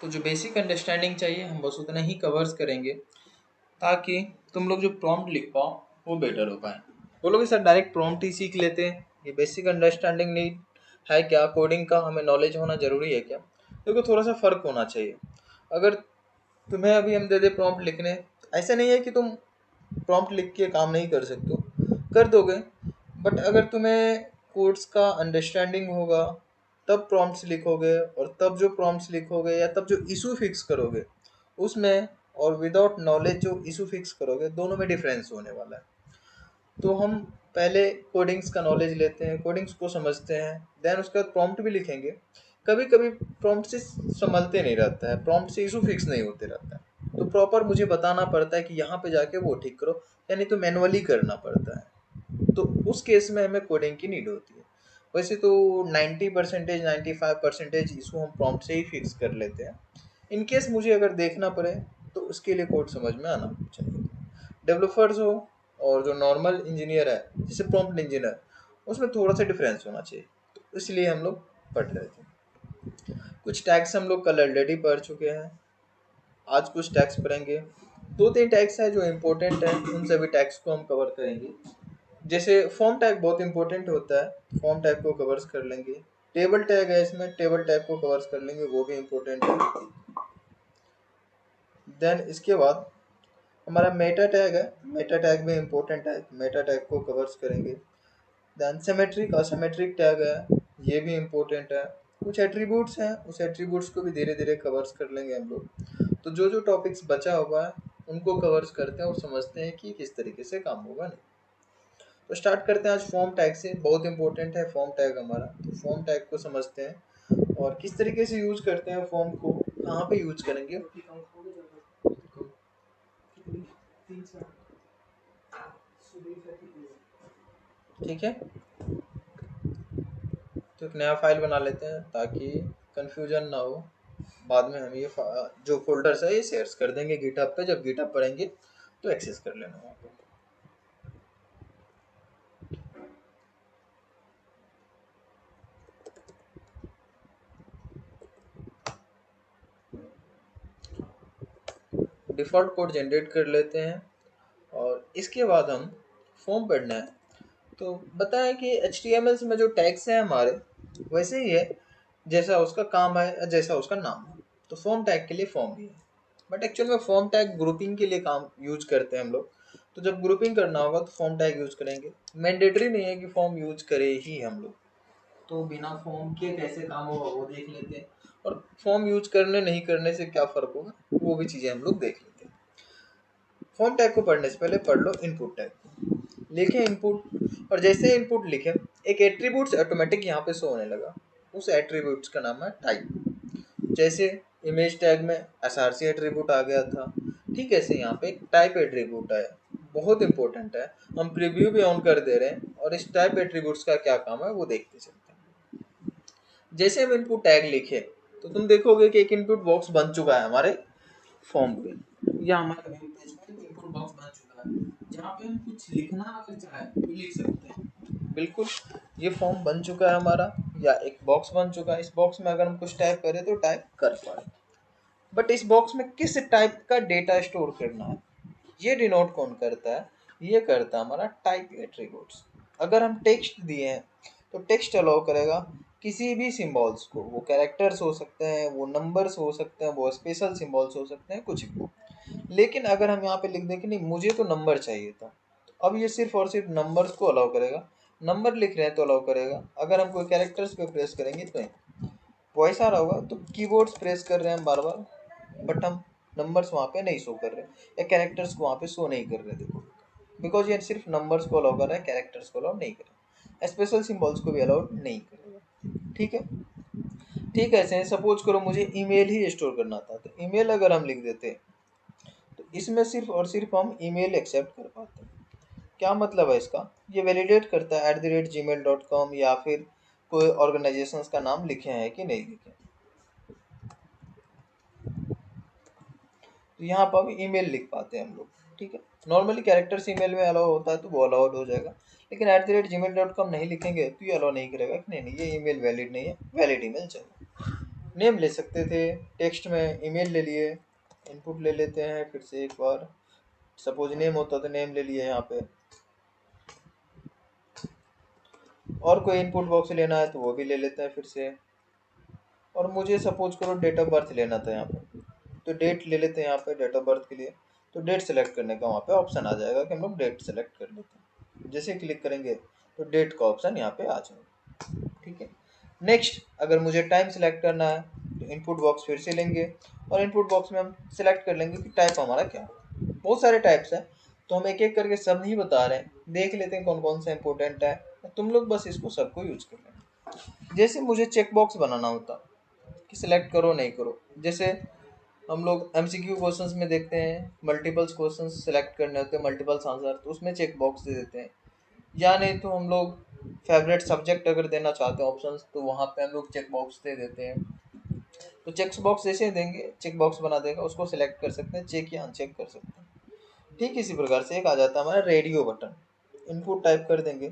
तो जो basic understanding चाहिए हम बस उतना ही कवर्स करेंगे ताकि तुम लोग जो प्रॉम्प्ट लिख पाओ वो बेटर हो पाए। वो लोग सर डायरेक्ट प्रॉम्प्ट ही सीख लेते हैं, ये बेसिक अंडरस्टैंडिंग नीड है क्या? कोडिंग का हमें नॉलेज होना ज़रूरी है क्या? देखो थोड़ा सा फ़र्क होना चाहिए। अगर तुम्हें अभी हम दे दे प्रॉम्प्ट लिखने, ऐसा नहीं है कि तुम प्रॉम्प्ट लिख के काम नहीं कर सकते हो, कर दोगे। बट अगर तुम्हें कोड्स का अंडरस्टैंडिंग होगा तब प्रॉम्प्ट्स लिखोगे, और तब जो प्रॉम्प्ट्स लिखोगे या तब जो इशू फिक्स करोगे उसमें, और विदाउट नॉलेज जो इशू फिक्स करोगे, दोनों में डिफरेंस होने वाला है। तो हम पहले कोडिंग्स का नॉलेज लेते हैं, कोडिंग्स को समझते हैं, देन उसके बाद प्रॉम्प्ट भी लिखेंगे। कभी कभी प्रॉम्प्ट से संभलते नहीं रहता है, प्रॉम्प्ट से इशू फिक्स नहीं होते रहता है, तो प्रॉपर मुझे बताना पड़ता है कि यहाँ पे जाके वो ठीक करो, यानी तो मैनुअली करना पड़ता है। तो उस केस में हमें कोडिंग की नीड होती है। वैसे तो 90% 95% इशू हम प्रॉम्प्ट से ही फिक्स कर लेते हैं। इन केस मुझे अगर देखना पड़े तो उसके लिए कोड समझ में आना चाहिए। डेवलपर्स हो और जो नॉर्मल इंजीनियर है जैसे प्रॉम्प्ट इंजीनियर, उसमें थोड़ा सा डिफरेंस होना चाहिए, तो इसलिए हम लोग पढ़ रहे थे। कुछ टैग्स हम लोग कल ऑलरेडी पढ़ चुके हैं, आज कुछ टैग्स पढ़ेंगे। 2-3 टैग्स है जो इम्पोर्टेंट है, उन सभी टैग्स को हम कवर करेंगे। जैसे फॉर्म टैग बहुत इंपॉर्टेंट होता है, फॉर्म टैग को कवर्स कर लेंगे। टेबल टैग है, इसमें टेबल टैग को कवर्स कर लेंगे, वो भी इम्पोर्टेंट है। देन इसके बाद हमारा मेटा टैग है, मेटा टैग भी इम्पोर्टेंट है, मेटा टैग को कवर्स करेंगे। देन सिमेट्रिक असिमेट्रिक टैग है, ये भी इम्पोर्टेंट है। कुछ एट्रीब्यूट्स हैं, उस एट्रीब्यूट्स को भी धीरे धीरे कवर्स कर लेंगे हम लोग। तो जो जो टॉपिक्स बचा हुआ है उनको कवर्स करते हैं और समझते हैं कि किस तरीके से काम होगा। नहीं तो स्टार्ट करते हैं आज फॉर्म टैग से, बहुत इंपॉर्टेंट है फॉर्म टैग हमारा। तो फॉर्म टैग को समझते हैं और किस तरीके से यूज करते हैं फॉर्म को, कहाँ पे यूज करेंगे। ठीक है, तो एक नया फाइल बना लेते हैं ताकि कंफ्यूजन ना हो। बाद में हम ये जो फोल्डर्स है ये शेयर कर देंगे गिटहब पे, जब गिटहब पढ़ेंगे तो एक्सेस कर लेना वहाँ पे। डिफ़ॉल्ट कोड जनरेट कर लेते हैं और इसके बाद हम फॉर्म पढ़ना है। तो बताएं कि HTML में जो टैग्स हैं हमारे वैसे ही है जैसा उसका काम है, जैसा उसका नाम है। तो फॉर्म टैग के लिए फॉर्म भी है, बट एक्चुअल में फॉर्म टैग ग्रुपिंग के लिए काम यूज करते हैं हम लोग। तो जब ग्रुपिंग करना होगा तो फॉर्म टैग यूज करेंगे। मैंडेटरी नहीं है कि फॉर्म यूज करे ही हम लोग, तो बिना फॉर्म के कैसे काम होगा वो देख लेते हैं, और फॉर्म यूज करने नहीं करने से क्या फ़र्क होगा वो भी चीज़ें हम लोग देख लेते हैं। फॉर्म टैग को पढ़ने से पहले पढ़ लो इनपुट टैग। लिखे इनपुट, और जैसे इनपुट लिखे एक एट्रीब्यूट्स ऑटोमेटिक यहाँ पे शो होने लगा। उस एट्रीब्यूट्स का नाम है टाइप। जैसे इमेज टैग में src एट्रीब्यूट आ गया था, ठीक है, ऐसे यहाँ पे एक टाइप एट्रीब्यूट आया, बहुत इंपॉर्टेंट है। हम प्रीव्यू भी ऑन कर दे रहे हैं और इस टाइप एट्रीब्यूट्स का क्या काम है वो देखते चलते हैं। जैसे हम इनपुट टैग लिखे तो तुम देखोगे कि एक इनपुट बॉक्स बन चुका है हमारे फॉर्म पे, या हमारे वेब पेज में इनपुट बॉक्स बन चुका है जहाँ पे हम कुछ लिखना अगर चाहे तो लिख सकते हैं। बिल्कुल, ये फॉर्म बन चुका है हमारा, या एक बॉक्स बन चुका है। इस बॉक्स में अगर हम कुछ टाइप करें तो टाइप कर पाए, बट इस बॉक्स में किस टाइप का डेटा स्टोर करना है ये डिनोट कौन करता है? ये करता है हमारा टाइप एट्रीब्यूट्स। अगर हम टेक्स्ट दिए हैं तो टेक्स्ट अलाउ करेगा किसी भी सिंबल्स को, वो कैरेक्टर्स हो सकते हैं, वो नंबर्स हो सकते हैं, वो स्पेशल सिंबल्स हो सकते हैं, कुछ भी। लेकिन अगर हम यहाँ पे लिख दें कि नहीं मुझे तो नंबर चाहिए था, तो अब ये सिर्फ और सिर्फ नंबर्स को अलाउ करेगा। नंबर लिख रहे हैं तो अलाउ करेगा। अगर हम कोई कैरेक्टर्स पे प्रेस करेंगे तो नहीं। वॉइस आ रहा होगा तो कीबोर्ड्स प्रेस कर रहे हैं बार बार, बट हम नंबर्स वहाँ पे नहीं शो कर रहे या कैरेक्टर्स को वहाँ पे शो नहीं कर रहे। देखो, बिकॉज ये सिर्फ नंबर्स को अलाउ कर रहा है, कैरेक्टर्स को अलाउ नहीं कर रहा, स्पेशल सिंबल्स को भी अलाउ नहीं करेगा। ठीक है, ठीक है। ऐसे सपोज करो मुझे ईमेल ही स्टोर करना था, तो ईमेल अगर हम लिख देते तो इसमें सिर्फ और सिर्फ हम ईमेल एक्सेप्ट कर पाते हैं। क्या मतलब है इसका? ये वैलिडेट करता है @gmail.com या फिर कोई ऑर्गेनाइजेशन का नाम लिखे हैं कि नहीं लिखे। तो यहाँ पर हम ईमेल लिख पाते हैं हम लोग। ठीक है, नॉर्मली कैरेक्टर्स ईमेल में अलाउ होता है तो वो अलाउड हो जाएगा, लेकिन @gmail.com नहीं लिखेंगे तो ये अलाउ नहीं करेगा कि नहीं नहीं ये ईमेल वैलिड नहीं है, वैलिड ईमेल चाहिए। नेम ले सकते थे, टेक्स्ट में ईमेल ले लिए, इनपुट ले लेते हैं फिर से एक बार, सपोज नेम होता तो नेम ले लिए यहाँ पे, और कोई इनपुट बॉक्स लेना है तो वो भी ले लेते हैं फिर से, और मुझे सपोज करो डेट ऑफ बर्थ लेना था यहाँ पे, तो डेट ले लेते हैं यहाँ पे डेट ऑफ बर्थ के लिए। तो डेट सेलेक्ट करने का वहाँ पे ऑप्शन आ जाएगा कि हम लोग डेट सेलेक्ट कर लेते हैं, जैसे क्लिक करेंगे तो डेट का ऑप्शन यहाँ पे आ जाएगा। ठीक है, नेक्स्ट अगर मुझे टाइम सेलेक्ट करना है तो इनपुट बॉक्स फिर से लेंगे, और इनपुट बॉक्स में हम सेलेक्ट कर लेंगे कि टाइप हमारा क्या है। बहुत सारे टाइप्स हैं तो हम एक एक करके सब नहीं बता रहे हैं, देख लेते हैं कौन कौन सा इंपॉर्टेंट है, तुम लोग बस इसको सबको यूज कर लेना। जैसे मुझे चेक बॉक्स बनाना होता कि सिलेक्ट करो नहीं करो, जैसे हम लोग एमसीक्यू क्वेश्चंस में देखते हैं मल्टीपल्स क्वेश्चंस सेलेक्ट करने होते हैं, मल्टीपल्स आंसर, तो उसमें चेक बॉक्स दे देते हैं। या नहीं तो हम लोग फेवरेट सब्जेक्ट अगर देना चाहते हैं ऑप्शंस, तो वहाँ पे हम लोग चेक बॉक्स दे देते हैं। तो चेक बॉक्स जैसे देंगे चेक बॉक्स बना देगा, उसको सिलेक्ट कर सकते हैं, चेक या अनचेक कर सकते हैं। ठीक इसी प्रकार से एक आ जाता है हमारा रेडियो बटन, इनपुट टाइप कर देंगे।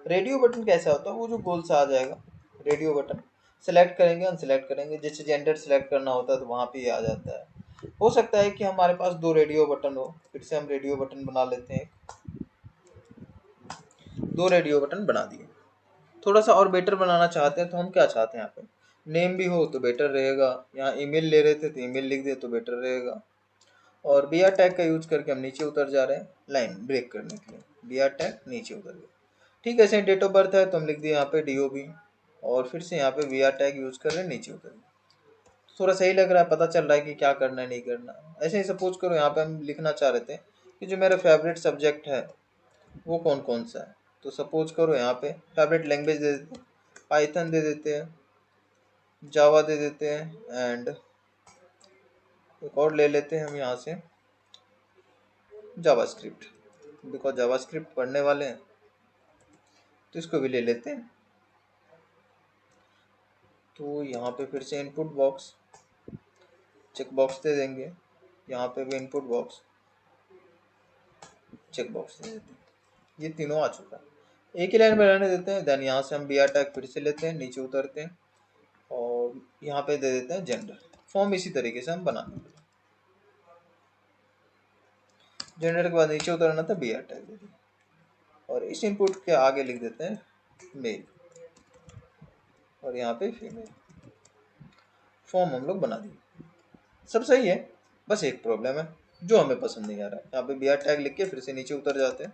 रेडियो बटन कैसा होता है, वो जो गोल सा आ जाएगा रेडियो बटन, सेलेक्ट करेंगे अनसेलेक्ट करेंगे, जैसे जेंडर सेलेक्ट करना होता है तो वहाँ पे ये आ जाता है। हो सकता है कि हमारे पास दो रेडियो बटन हो, फिर से हम रेडियो बटन बना लेते हैं, दो रेडियो बटन बना दिए। थोड़ा सा और बेटर बनाना चाहते हैं तो हम क्या चाहते हैं, यहाँ पे नेम भी हो तो बेटर रहेगा, यहाँ ईमेल ले रहे थे तो ईमेल लिख दे तो बेटर रहेगा। और बी आर टैग का यूज करके हम नीचे उतर जा रहे हैं लाइन ब्रेक करने के लिए, बी आर टैग नीचे उतर गया। ठीक है, ऐसे डेट ऑफ बर्थ है तो हम लिख दिए यहाँ पे DOB, और फिर से यहाँ पे बी आर टैग यूज कर रहे हैं, नीचे उतर गया। थोड़ा सही लग रहा है, पता चल रहा है कि क्या करना है नहीं करना। ऐसे ही सपोज करो यहाँ पे हम लिखना चाह रहे थे कि जो मेरा फेवरेट सब्जेक्ट है वो कौन कौन सा है, तो सपोज करो यहाँ पे फेवरेट लैंग्वेज दे देते हैं, पाइथन दे देते हैं, जावा दे देते हैं, एंड एक और ले लेते हैं हम यहाँ से जावास्क्रिप्ट, बिकॉज जावास्क्रिप्ट पढ़ने वाले हैं तो इसको भी ले लेते हैं। तो यहाँ पे फिर से इनपुट बॉक्स चेक बॉक्स दे देंगे, यहाँ पे भी इनपुट बॉक्स चेक बॉक्स दे देते हैं, ये तीनों आ चुका है। एक ही लाइन में रहने देते हैं, देन यहाँ से हम बी आर टैग फिर से लेते हैं, नीचे उतरते हैं और यहाँ पे दे देते हैं जेंडर। फॉर्म इसी तरीके से हम बना देंगे, जेंडर के बाद नीचे उतरना था बी आर टैग दे देंगे, और इस इनपुट के आगे लिख देते हैं मेल, और यहाँ पे फीमेल। फॉर्म हम लोग बना दिए, सब सही है, बस एक प्रॉब्लम है जो हमें पसंद नहीं आ रहा है। यहाँ पे बी आर टैग लिख के फिर से नीचे उतर जाते हैं।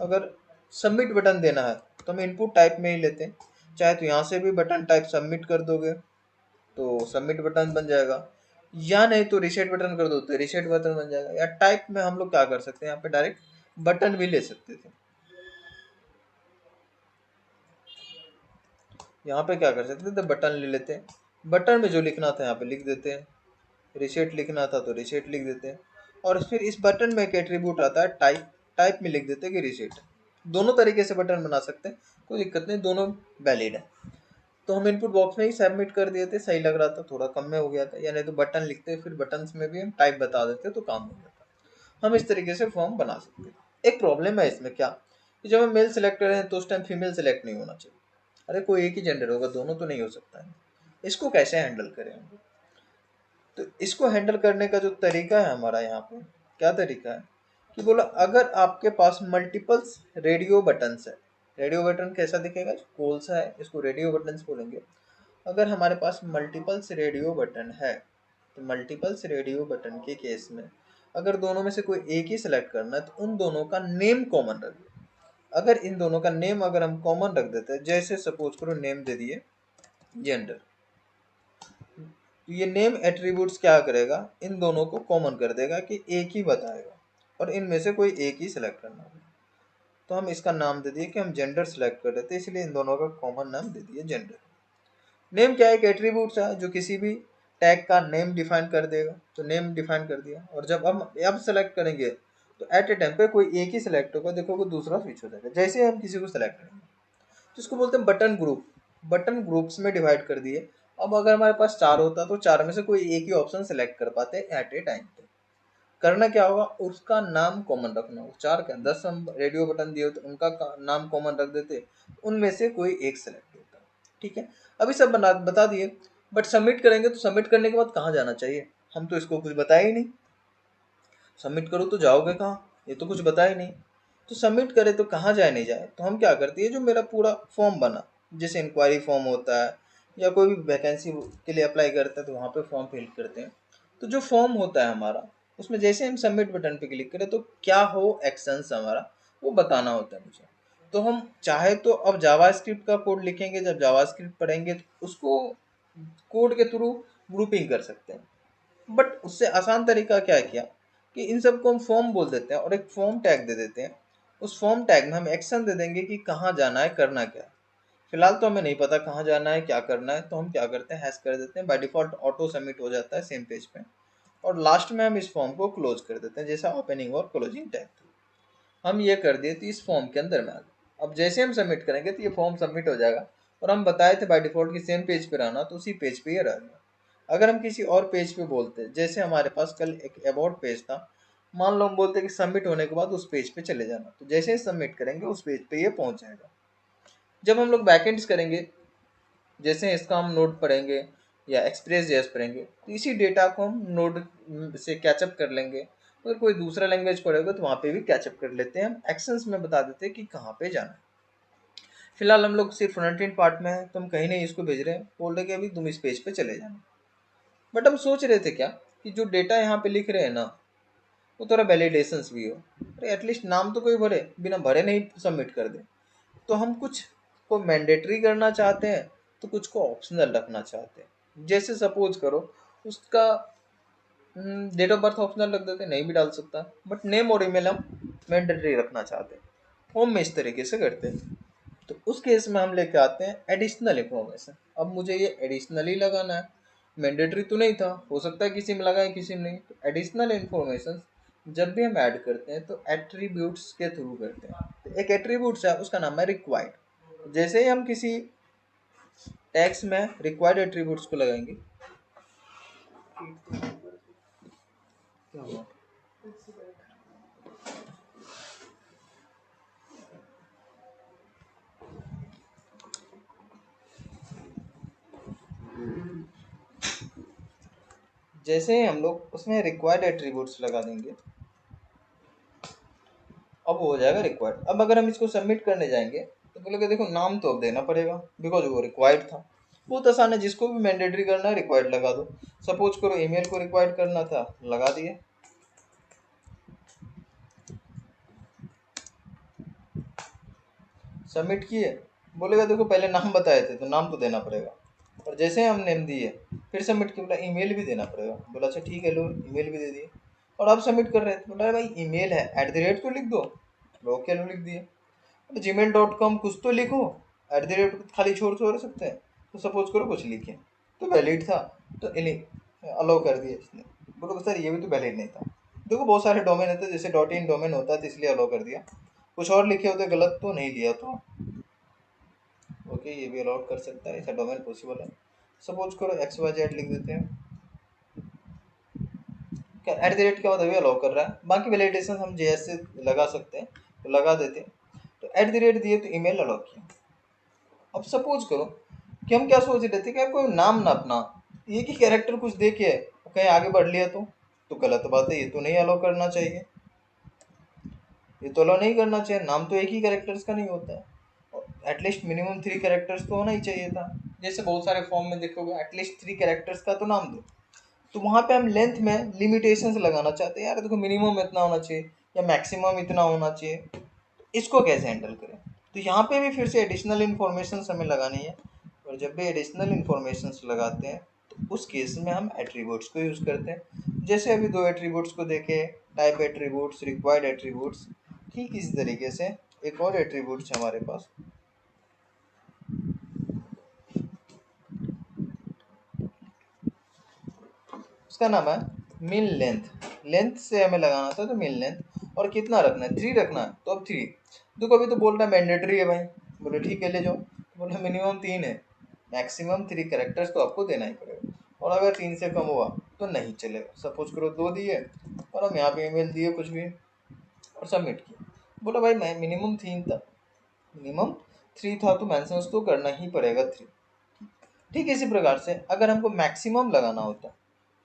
अगर सबमिट बटन देना है तो हम इनपुट टाइप में ही लेते हैं, चाहे तो यहाँ से भी बटन टाइप सबमिट कर दोगे तो सबमिट बटन बन जाएगा, या नहीं तो रिसेट बटन कर दो तो रिसेट बटन बन जाएगा। या टाइप में हम लोग क्या कर सकते हैं, यहाँ पे डायरेक्ट बटन भी ले सकते थे। यहाँ पे क्या कर सकते थे, बटन ले लेते हैं, बटन में जो लिखना था यहाँ पे लिख देते हैं, रिसेट लिखना था तो रिसेट लिख देते हैं, और फिर इस बटन में एक एट्रीब्यूट आता है टाइप, टाइप में लिख देते हैं कि रिसेट। दोनों तरीके से बटन बना सकते हैं, कोई दिक्कत नहीं, दोनों वैलिड है। तो हम इनपुट बॉक्स में ही सबमिट कर दिए थे, सही लग रहा था, थोड़ा कम में हो गया था, या नहीं तो बटन लिखते फिर बटन में भी हम टाइप बता देते तो काम हो जाता। हम इस तरीके से फॉर्म बना सकते हैं। एक प्रॉब्लम है इसमें क्या, कि जब हम मेल सेलेक्ट कर रहे हैं तो उस टाइम फीमेल सेलेक्ट नहीं होना चाहिए। अरे कोई एक ही जेंडर होगा, दोनों तो नहीं हो सकता है, इसको कैसे हैंडल करें हम? तो इसको हैंडल करने का जो तरीका है हमारा यहाँ पे, क्या तरीका है कि बोला अगर आपके पास मल्टीपल्स रेडियो बटन्स है, रेडियो बटन कैसा दिखेगा, गोल सा है, इसको रेडियो बटन्स बोलेंगे। अगर हमारे पास मल्टीपल्स रेडियो बटन है तो मल्टीपल्स रेडियो बटन के केस में अगर दोनों में से कोई एक ही सिलेक्ट करना है तो उन दोनों का नेम कॉमन रख दो। अगर इन दोनों का नेम अगर हम कॉमन रख देते हैं, जैसे सपोज करो नेम दे दिए जेंडर, तो ये नेम एट्रीब्यूट्स क्या करेगा, इन दोनों को कॉमन कर देगा कि एक ही बताएगा, और इनमें से कोई एक ही सिलेक्ट करना होगा। तो हम इसका नाम दे दिए कि हम जेंडर सेलेक्ट कर रहे थे, इसलिए इन दोनों का कॉमन नाम दे दिए जेंडर। नेम क्या है, एक एट्रीब्यूट्स है जो किसी भी टैग का नेम डिफाइन कर देगा, तो नेम डिफाइन कर दिया। और जब हम अब सेलेक्ट करेंगे तो एट ए टाइम पे कोई एक ही सिलेक्ट होगा, देखोगे दूसरा स्विच हो जाएगा जैसे हम किसी को सिलेक्ट करेंगे। तो इसको बोलते हैं बटन ग्रुप, बटन ग्रुप्स में डिवाइड कर दिए। अब अगर हमारे पास चार होता तो चार में से कोई एक ही ऑप्शन सेलेक्ट कर पाते एट ए टाइम पे। करना क्या होगा, उसका नाम कॉमन रखना होगा, चार क्या 10 हम रेडियो बटन दिए तो उनका नाम कॉमन रख देते, उनमें से कोई एक सेलेक्ट होता। ठीक है, अभी सब बता दिए। बट सबमिट करेंगे तो सबमिट करने के बाद कहाँ जाना चाहिए, हम तो इसको कुछ बताया ही नहीं। सबमिट करो तो जाओगे कहाँ, ये तो कुछ बताया ही नहीं। तो सबमिट करे तो कहाँ जाए नहीं जाए, तो हम क्या करते हैं, जो मेरा पूरा फॉर्म बना, जैसे इंक्वायरी फॉर्म होता है या कोई भी वैकेंसी के लिए अप्लाई करता है तो वहाँ पे फॉर्म फिल करते हैं। तो जो फॉर्म होता है हमारा, उसमें जैसे हम सबमिट बटन पे क्लिक करें तो क्या हो एक्शंस हमारा, वो बताना होता है मुझे। तो हम चाहे तो अब जावास्क्रिप्ट का कोड लिखेंगे, जब जावास्क्रिप्ट पढ़ेंगे तो उसको कोड के थ्रू ग्रुपिंग कर सकते हैं। बट उससे आसान तरीका क्या किया कि इन सबको हम फॉर्म बोल देते हैं और एक फॉर्म टैग दे देते हैं। उस फॉर्म टैग में हम एक्शन दे देंगे कि कहाँ जाना है, करना क्या है। फिलहाल तो हमें नहीं पता कहाँ जाना है, क्या करना है, तो हम क्या करते हैं, हैश कर देते हैं। बाय डिफॉल्ट ऑटो सबमिट हो जाता है सेम पेज पे, और लास्ट में हम इस फॉर्म को क्लोज कर देते हैं, जैसा ओपनिंग और क्लोजिंग टैग। हम ये कर दिए तो इस फॉर्म के अंदर में आ गए। अब जैसे हम सबमिट करेंगे तो ये फॉर्म सबमिट हो जाएगा, और हम बताए थे बाय डिफॉल्ट कि सेम पेज पे रहना, तो उसी पेज पे ये रह गया। अगर हम किसी और पेज पे बोलते, जैसे हमारे पास कल एक अबाउट पेज था, मान लो हम बोलते कि सबमिट होने के बाद उस पेज पे चले जाना, तो जैसे ही सबमिट करेंगे उस पेज पे ये पहुंच जाएगा। जब हम लोग बैकएंड्स करेंगे, जैसे इसका हम नोड पढ़ेंगे या एक्सप्रेस जेएस पढ़ेंगे, तो इसी डेटा को हम नोड से कैचअप कर लेंगे। अगर कोई दूसरा लैंग्वेज पढ़ेगा तो वहाँ पे भी कैचअप कर लेते हैं, हम एक्शंस में बता देते हैं कि कहाँ पे जाना है। फिलहाल हम लोग सिर्फ फ्रंट एंड पार्ट में है, तो हम कहीं नहीं इसको भेज रहे हैं, बोल रहे कि अभी तुम इस पेज पे चले जाना। बट हम सोच रहे थे क्या कि जो डेटा यहाँ पे लिख रहे हैं ना, वो थोड़ा वैलिडेशंस भी हो। अरे एटलीस्ट नाम तो कोई भरे, बिना भरे नहीं सबमिट कर दे। तो हम कुछ को मैंडेटरी करना चाहते हैं, तो कुछ को ऑप्शनल रखना चाहते हैं। जैसे सपोज करो उसका डेट ऑफ बर्थ ऑप्शनल रख देते, नहीं भी डाल सकता, बट नेम और ईमेल हम मैंडेटरी रखना चाहते हैं। होम में इस तरीके से करते हैं। तो उस केस में हम लेके आते हैं एडिशनल इन्फॉर्मेशन। अब मुझे ये एडिशनली लगाना है, मैंडेटरी तो नहीं था, हो सकता है किसी में लगाए किसी में नहीं। तो एडिशनल इन्फॉर्मेशन जब भी हम ऐड करते हैं तो एट्रीब्यूट्स के थ्रू करते हैं। तो एक एट्रीब्यूट्स है, उसका नाम है रिक्वायर्ड। जैसे ही हम किसी टैग्स में रिक्वायर्ड एट्रीब्यूट्स को लगाएंगे, क्या हुआ, जैसे ही हम लोग उसमें रिक्वायर्ड एट्रीब्यूट्स लगा देंगे, अब हो जाएगा रिक्वायर्ड। अब अगर हम इसको सबमिट करने जाएंगे तो बोलेगा देखो नाम तो अब देना पड़ेगा, बिकॉज वो रिक्वायर्ड था। बहुत आसान है, जिसको भी मैंडेटरी करना है रिक्वायर्ड लगा दो। सपोज करो ईमेल को रिक्वायर्ड करना था, लगा दिए। सबमिट किए, बोलेगा देखो पहले नाम बताए थे तो नाम तो देना पड़ेगा, और जैसे हम नेम दिए फिर सबमिट किया, बोला ईमेल भी देना पड़ेगा। बोला अच्छा ठीक है, लो ईमेल भी दे दिए। और आप सबमिट कर रहे थे, बोला भाई ईमेल है, @ तो लिख दो। ओके लो लिख दिए। gmail.com कुछ तो लिखो, @ खाली छोड़ सकते हैं। तो सपोज करो कुछ लिखे तो वैलिड था, तो अलाउ कर दिया इसने। बोलो सर ये भी तो वैलिड नहीं था। देखो बहुत सारे डोमेन होते हैं, जैसे .in डोमेन होता है तो इसलिए अलाउ कर दिया, कुछ और लिखे होते गलत तो नहीं दिया तो ओके ये भी अलाउ कर सकता है, ऐसा डोमेन पॉसिबल है। सपोज करो XYZ लिख देते हैं, @ के बाद अभी अलाउ कर रहा है। बाकी वैलिडेशन हम JS से लगा सकते हैं, तो लगा देते हैं। तो @ दिए तो ईमेल अलाउ किया। अब सपोज करो कि हम क्या सोच रहे थे कि आपको नाम ना अपना एक ही कैरेक्टर कुछ दे के कहीं आगे बढ़ लिया तो गलत बात है, ये तो नहीं अलाउ करना चाहिए, ये तो अलाउ नहीं करना चाहिए। नाम तो एक ही कैरेक्टर्स का नहीं होता है, एटलीस्ट मिनिमम 3 कैरेक्टर्स तो होना ही चाहिए था। जैसे बहुत सारे फॉर्म में देखोगे एटलीस्ट 3 कैरेक्टर्स का तो नाम दो। तो वहाँ पे हम लेंथ में लिमिटेशंस लगाना चाहते हैं, यार देखो मिनिमम इतना होना चाहिए या मैक्सिमम इतना होना चाहिए। इसको कैसे हैंडल करें, तो यहाँ पे भी फिर से एडिशनल इन्फॉर्मेशन हमें लगानी है। और जब भी एडिशनल इन्फॉर्मेशन लगाते हैं तो उस केस में हम एट्रीब्यूट्स को यूज़ करते हैं। जैसे अभी 2 एट्रीब्यूट्स को देखे, टाइप एट्रीब्यूट्स, रिक्वायर्ड एट्रीब्यूट्स। ठीक इस तरीके से एक और एट्रीब्यूट्स हमारे पास, उसका नाम है मिन लेंथ। लेंथ से हमें लगाना था, तो मिन लेंथ और कितना रखना है, 3 रखना है। तो अब 3 देखो अभी तो बोल रहा है मैंडेटरी है भाई, बोले ठीक है ले जाओ। बोले मिनिमम 3 है, मैक्सिमम 3 कैरेक्टर्स तो आपको देना ही पड़ेगा, और अगर 3 से कम हुआ तो नहीं चलेगा। सपोज करो 2 दिए और हम यहाँ पे ईमेल दिए कुछ भी और सबमिट किया। बोला भाई मैं मिनिमम 3 था, मिनिमम 3 था तो मेंशंस तो करना ही पड़ेगा 3। ठीक इसी प्रकार से अगर हमको मैक्सिमम लगाना होता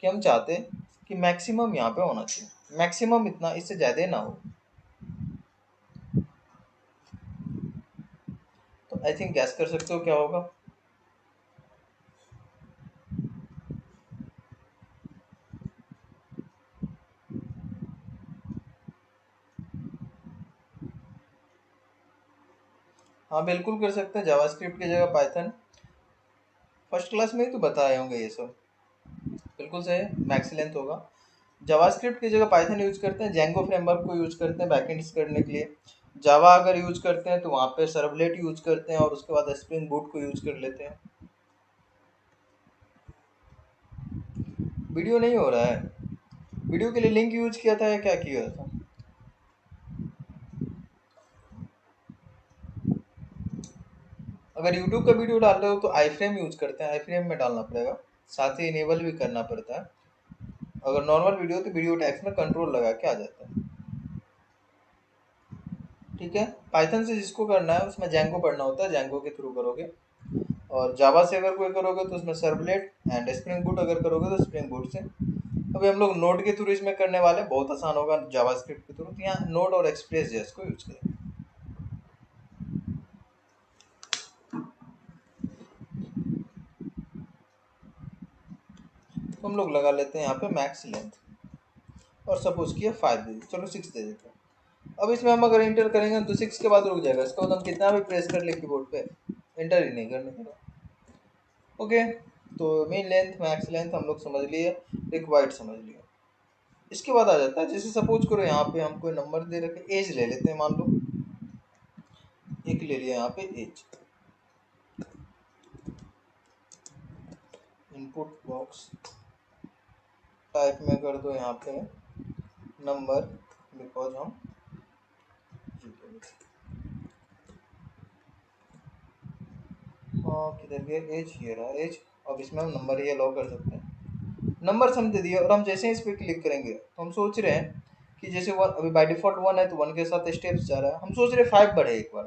कि हम चाहते हैं कि मैक्सिमम यहाँ पे होना चाहिए, मैक्सिमम इतना, इससे ज़्यादा ना हो, तो आई थिंक गैस कर सकते हो क्या होगा। हाँ बिल्कुल कर सकते हैं, जावास्क्रिप्ट की जगह पाइथन, फर्स्ट क्लास में ही तो बताए होंगे ये सब। बिल्कुल सही है, मैक्स लेंथ होगा। जावास्क्रिप्ट की जगह पाइथन यूज करते हैं, जेंगो फ्रेमवर्क को यूज करते हैं बैकएंड्स करने के लिए। जावा अगर यूज करते हैं तो वहाँ पे सर्वलेट यूज करते हैं और उसके बाद स्प्रिंग बूट को यूज कर लेते हैं। वीडियो नहीं हो रहा है, वीडियो के लिए लिंक यूज किया था या क्या किया था? अगर यूट्यूब का वीडियो डाल रहे हो तो आई फ्रेम यूज करते हैं, आई फ्रेम में डालना पड़ेगा, साथ ही इनेबल भी करना पड़ता है। अगर नॉर्मल वीडियो तो वीडियो टैग्स में कंट्रोल लगा के आ जाता है। ठीक है, पाइथन से जिसको करना है उसमें जैंगो पढ़ना होता है, जैंगो के थ्रू करोगे। और जावा से अगर कोई करोगे तो उसमें सर्वलेट एंड स्प्रिंग बूट अगर करोगे तो स्प्रिंग बूट से। अभी हम लोग नोड के थ्रू इसमें करने वाले, बहुत आसान होगा जावास्क्रिप्ट के थ्रू, तो यहाँ नोड और एक्सप्रेस जेएस को यूज करेंगे। तो हम लोग लगा लेते हैं यहाँ पे मैक्स लेंथ, और सपोज किया 5 दे, चलो 6 दे देते हैं। अब इसमें हम अगर इंटर करेंगे तो 6 के बाद रुक जाएगा, इसके बाद हम कितना भी प्रेस कर ले कीबोर्ड पे इंटर ही नहीं करने देगा। ओके, तो मेन लेंथ मैक्स लेंथ हम लोग समझ लिए, रिक्वायर्ड समझ लिया। इसके बाद आ जाता है, जैसे सपोज करो यहाँ पे हम कोई नंबर दे रखे, एज ले लेते हैं, मान लो एक ले लिया यहाँ पे एज। इनपुट बॉक्स टाइप में कर दो यहाँ पे नंबर, बिकॉज हम किधर गया एज, ये रहा एज। अब इसमें हम नंबर ये लॉक कर सकते हैं, नंबर हम दे दिए। और हम जैसे ही इस पर क्लिक करेंगे तो हम सोच रहे हैं कि जैसे वन, अभी बाय डिफॉल्ट 1 है तो 1 के साथ स्टेप्स जा रहा है, हम सोच रहे 5 बढ़े एक बार।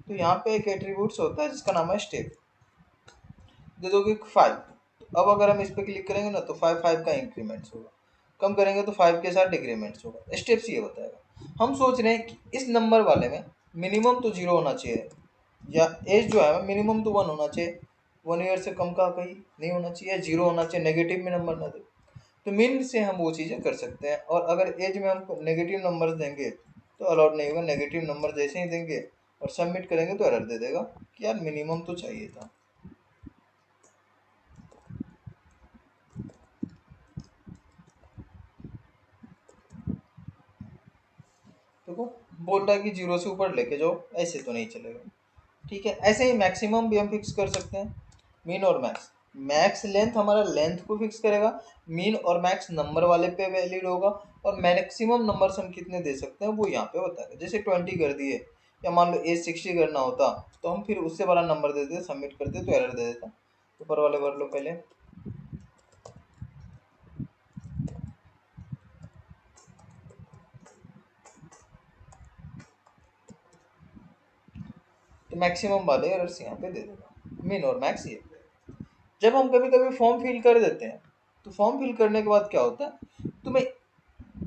तो यहाँ पे एक एट्रीब्यूट्स होता है जिसका नाम है स्टेप, दे दोगे 5। तो अब अगर हम इस पर क्लिक करेंगे ना तो 5 5 का इंक्रीमेंट्स होगा, कम करेंगे तो 5 के साथ डिक्रीमेंट्स होगा, स्टेप्स ये बताएगा। हम सोच रहे हैं कि इस नंबर वाले में मिनिमम तो 0 होना चाहिए, या एज जो है मिनिमम तो 1 होना चाहिए, 1 ईयर से कम का कहीं नहीं होना चाहिए, 0 होना चाहिए, नेगेटिव में नंबर ना दे। तो मिन से हम वो चीज़ें कर सकते हैं। और अगर एज में हम नेगेटिव नंबर देंगे तो अलाउड नहीं होगा, नेगेटिव नंबर जैसे ही देंगे और सबमिट करेंगे तो एरर दे देगा कि यार मिनिमम तो चाहिए था। देखो बोल रहा है कि 0 से ऊपर लेके जाओ, ऐसे तो नहीं चलेगा। ठीक है, ऐसे ही मैक्सिमम भी हम फिक्स कर सकते हैं, मीन और मैक्स। मैक्स लेंथ हमारा लेंथ को फिक्स करेगा, मीन और मैक्स नंबर वाले पे वैलिड होगा, और मैक्सिमम नंबर्स हम कितने दे सकते हैं वो यहाँ पे बताएगा। जैसे 20 कर दिए, या मान लो एज 60 करना होता तो हम फिर उससे बड़ा नंबर दे देते, सबमिट करते तो एरर दे देता। ऊपर वाले भर लो पहले। तो मैक्सिमम वाले एरर्स यहाँ पे दे देगा, मीन और मैक्स ये। जब हम कभी कभी फॉर्म फिल कर देते हैं तो फॉर्म फिल करने के बाद क्या होता है, तुम्हें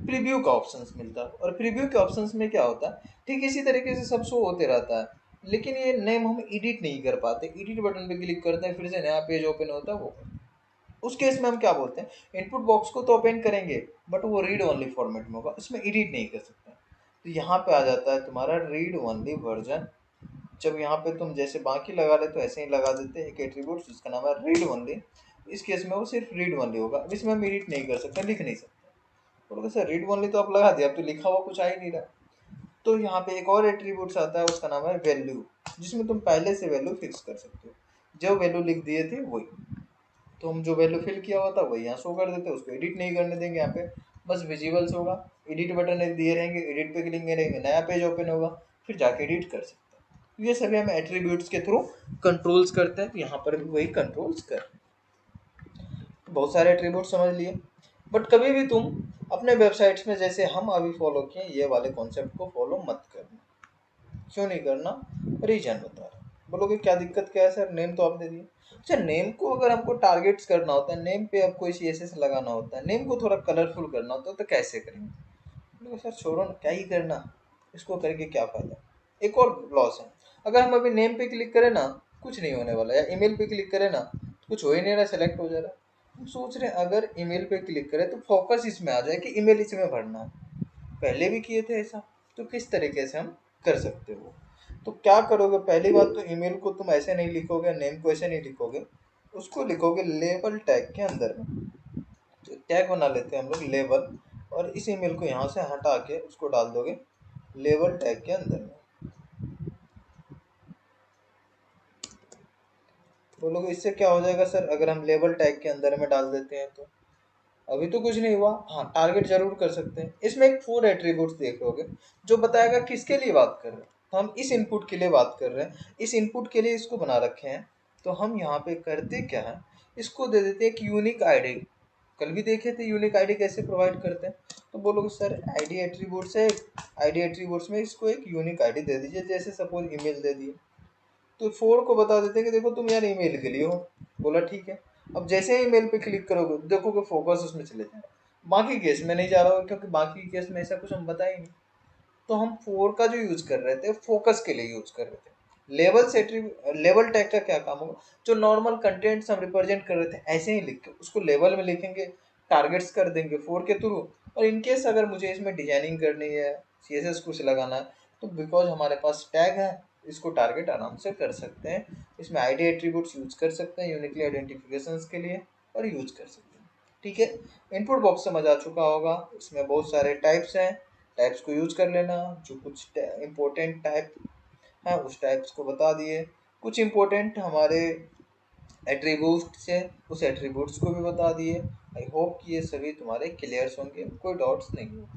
प्रीव्यू का ऑप्शंस मिलता है, और प्रीव्यू के ऑप्शंस में क्या होता है, ठीक इसी तरीके से सब शो होते रहता है, लेकिन ये नेम हम एडिट नहीं कर पाते। एडिट बटन पे क्लिक करते हैं, फिर से नया पेज ओपन होता है वो। उस केस में हम क्या बोलते हैं, इनपुट बॉक्स को तो ओपन करेंगे बट वो रीड ओनली फॉर्मेट में होगा, उसमें एडिट नहीं कर सकते। तो यहाँ पे आ जाता है तुम्हारा रीड ओनली वर्जन। जब यहाँ पे तुम जैसे बाकी लगा रहे तो ऐसे ही लगा देते हैं एक एट्रीब्यूट जिसका नाम है रीड ओनली। इस केस में वो सिर्फ रीड ओनली होगा, अब इसमें हम एडिट नहीं कर सकते, लिख नहीं सकते। बोलोगे सर रीड ओनली तो आप लगा दिया, अब तो लिखा हुआ कुछ आ ही नहीं रहा। तो यहाँ पे एक और एट्रीब्यूट्स आता है, उसका नाम है वैल्यू, जिसमें तुम पहले से वैल्यू फिक्स कर सकते हो, जो वैल्यू लिख दिए थे वही। तो हम जो वैल्यू फिल किया हुआ था वही यहाँ शो कर देते हैं, उसको एडिट नहीं करने देंगे यहाँ पे, बस विजिबल्स होगा। एडिट बटन दिए रहेंगे, एडिट पे क्लिक करेंगे नया पेज ओपन होगा, फिर जाके एडिट कर सकते हैं। ये सभी हम एट्रीब्यूट्स के थ्रू कंट्रोल्स करते हैं, तो यहाँ पर भी वही कंट्रोल्स कर। बहुत सारे एट्रीब्यूट समझ लिए, बट कभी भी तुम अपने वेबसाइट्स में जैसे हम अभी फॉलो किए ये वाले कॉन्सेप्ट को फॉलो मत करना। क्यों नहीं करना, रीजन बता रहा। बोलोगे क्या दिक्कत क्या है सर, नेम तो आपने दिए। अच्छा, नेम को अगर हमको टारगेट्स करना होता है, नेम पे अब कोई CSS लगाना होता है, नेम को थोड़ा कलरफुल करना होता है, तो कैसे करेंगे? मैंने कहा, सर छोड़ो ना, क्या ही करना, इसको करके क्या फ़ायदा। एक और लॉस है, अगर हम अभी नेम पे क्लिक करें ना, कुछ नहीं होने वाला, या ईमेल पे क्लिक करें ना, कुछ हो ही नहीं रहा, सेलेक्ट हो जा रहा है। हम सोच रहे हैं अगर ईमेल पे क्लिक करें तो फोकस इसमें आ जाए कि ईमेल इसमें भरना है, पहले भी किए थे ऐसा, तो किस तरीके से हम कर सकते हो? तो क्या करोगे, पहली बात तो ईमेल को तुम ऐसे नहीं लिखोगे, नेम को ऐसे नहीं लिखोगे, उसको लिखोगे लेबल टैग के अंदर में। तो टैग बना लेते हैं हम लोग लेबल, और इस ईमेल को यहाँ से हटा के उसको डाल दोगे लेबल टैग के अंदर में। बोलोगे इससे क्या हो जाएगा सर अगर हम लेबल टैग के अंदर में डाल देते हैं तो? अभी तो कुछ नहीं हुआ, हाँ टारगेट जरूर कर सकते हैं। इसमें एक 4 एट्रीब्यूट्स देख लोगे जो बताएगा किसके लिए बात कर रहे हैं। तो हम इस इनपुट के लिए बात कर रहे हैं, इस इनपुट के लिए इसको बना रखे हैं। तो हम यहाँ पे करते क्या है, इसको दे देते हैं एक यूनिक आईडी। कल भी देखे थे यूनिक आईडी कैसे प्रोवाइड करते हैं। तो बोलोगे सर आईडी एट्रीब्यूट्स है, आईडी एट्रीब्यूट्स में इसको एक यूनिक आईडी दे दीजिए, जैसे सपोज ईमेल दे दिए, तो 4 को बता देते हैं कि देखो तुम यार ईमेल के लिए हो। बोला ठीक है। अब जैसे ही ईमेल पे क्लिक करोगे देखोगे फोकस उसमें चले जाएगा, बाकी केस में नहीं जा रहा होगा, क्योंकि बाकी केस में ऐसा कुछ हम बताए नहीं। तो हम 4 का जो यूज कर रहे थे फोकस के लिए यूज कर रहे थे। लेवल से लेवल टैग का क्या काम होगा, जो नॉर्मल कंटेंट्स हम रिप्रेजेंट कर रहे थे ऐसे ही लिख के उसको लेवल में लिखेंगे, टारगेट्स कर देंगे 4 के थ्रू। और इनकेस अगर मुझे इसमें डिजाइनिंग करनी है, CSS कुछ लगाना है, तो बिकॉज हमारे पास टैग है, इसको टारगेट आराम से कर सकते हैं। इसमें आईडी एट्रीब्यूट्स यूज कर सकते हैं यूनिकली आइडेंटिफिकेशंस के लिए, और यूज कर सकते हैं। ठीक है, इनपुट बॉक्स समझ आ चुका होगा, इसमें बहुत सारे टाइप्स हैं, टाइप्स को यूज कर लेना। जो कुछ इम्पोर्टेंट टाइप है उस टाइप्स को बता दिए, कुछ इम्पोर्टेंट हमारे एट्रीब्यूट्स है उस एट्रीब्यूट्स को भी बता दिए। आई होप कि ये सभी तुम्हारे क्लियर्स होंगे, कोई डाउट्स नहीं हो।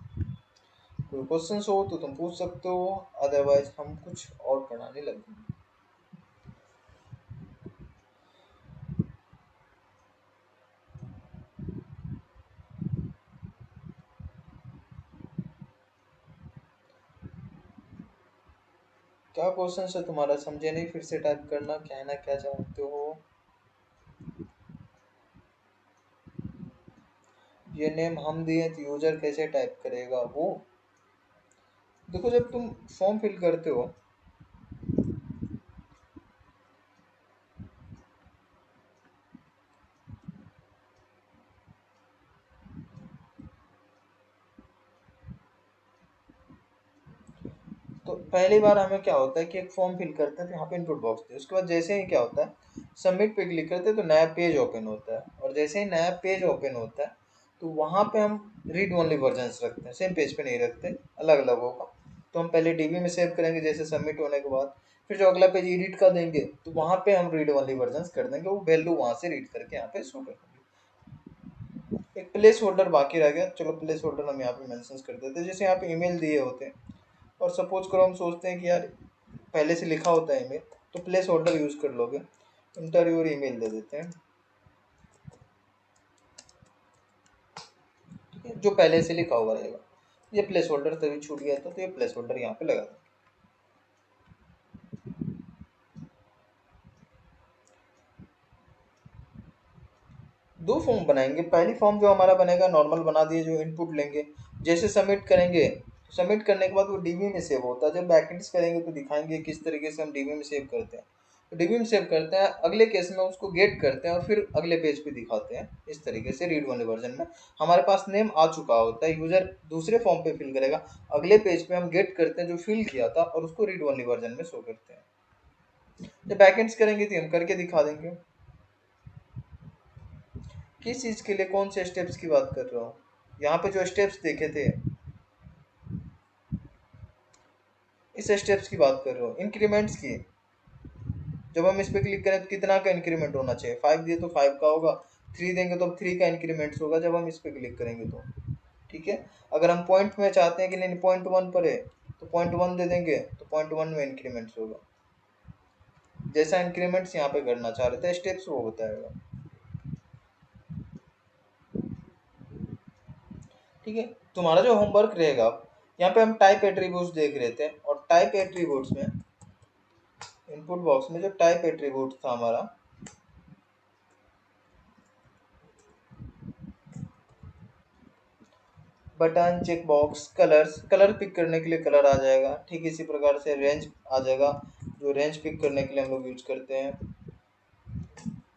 कोई क्वेश्चंस हो तो तुम पूछ सकते हो, अदरवाइज हम कुछ और पढ़ाने लगेंगे। क्या क्वेश्चन है तुम्हारा, समझे नहीं, फिर से टाइप करना, कहना क्या चाहते हो। ये नेम हम दिए तो यूजर कैसे टाइप करेगा वो? देखो जब तुम फॉर्म फिल करते हो, तो पहली बार हमें क्या होता है कि एक फॉर्म फिल करते हैं, तो यहाँ पे इनपुट बॉक्स थे, उसके बाद जैसे ही क्या होता है सबमिट पे क्लिक करते हैं तो नया पेज ओपन होता है, और जैसे ही नया पेज ओपन होता है तो वहाँ पे हम रीड ओनली वर्जन्स रखते हैं, सेम पेज पे नहीं रखते, अलग अलग होगा। तो हम पहले डीबी में सेव करेंगे जैसे सबमिट होने के बाद, फिर जो अगला पेज एडिट का देंगे तो वहाँ पे हम रीड ओनली वर्जन्स कर देंगे, वो वैल्यू वहाँ से रीड करके यहाँ पे शो कर देंगे। एक प्लेस होल्डर बाकी रह गया, चलो प्लेस होल्डर हम यहाँ पे मेंशन कर देते हैं, जैसे यहाँ पे ईमेल दिए होते हैं, और सपोज करो हम सोचते हैं कि यार पहले से लिखा होता है ईमेल, तो प्लेस होल्डर यूज कर लोगे, इंटर योर ईमेल दे देते हैं, ठीक है, जो पहले से लिखा हुआ रहेगा। ये प्लेस होल्डर तभी छूट गया था, तो ये प्लेस होल्डर यहाँ पे लगा दें। दो फॉर्म बनाएंगे, पहली फॉर्म जो हमारा बनेगा नॉर्मल बना दिए, जो इनपुट लेंगे, जैसे सबमिट करेंगे, सबमिट करने के बाद वो डीबी में सेव होता है, जब बैकेंड्स करेंगे तो दिखाएंगे किस तरीके से हम डीबी में सेव करते हैं। तो डीबी में सेव करते हैं, अगले केस में उसको गेट करते हैं और फिर अगले पेज पे दिखाते हैं, इस तरीके से रीड ओनली वर्जन में हमारे पास नेम आ चुका होता है, यूजर दूसरे फॉर्म पे फिल करेगा, अगले पेज पे हम गेट करते हैं जो फिल किया था और उसको रीड ओनली वर्जन में शो करते हैं। जब बैकेंड्स करेंगे तो हम करके दिखा देंगे। किस चीज़ के लिए, कौन से स्टेप्स की बात कर रहा हूँ? यहाँ पे जो स्टेप्स देखे थे, इस स्टेप्स की बात कर रहा हूँ, इंक्रीमेंट्स की। जब हम इस पे क्लिक करें तो कितना का इंक्रीमेंट होना चाहिए, 5 दिए तो 5 का होगा, 3 देंगे तो 3 का इंक्रीमेंट्स होगा जब हम इस पे क्लिक करेंगे तो। ठीक है, अगर हम पॉइंट में चाहते हैं कि नहीं पॉइंट 1 पर है तो पॉइंट 1 दे देंगे, तो पॉइंट 1 में इंक्रीमेंट्स होगा। जैसा इंक्रीमेंट्स यहाँ पे करना चाह रहे थे स्टेप्स वो बताएगा। ठीक है, तुम्हारा जो होमवर्क रहेगा, यहाँ पे हम टाइप एट्रीब्यूट्स देख रहे थे, और टाइप एट्रीब्यूट्स में इनपुट बॉक्स में जो टाइप एट्रीब्यूट था हमारा, button, check box, colours, colour pick करने के लिए कलर आ जाएगा। ठीक इसी प्रकार से रेंज आ जाएगा, जो रेंज पिक करने के लिए हम लोग यूज करते हैं,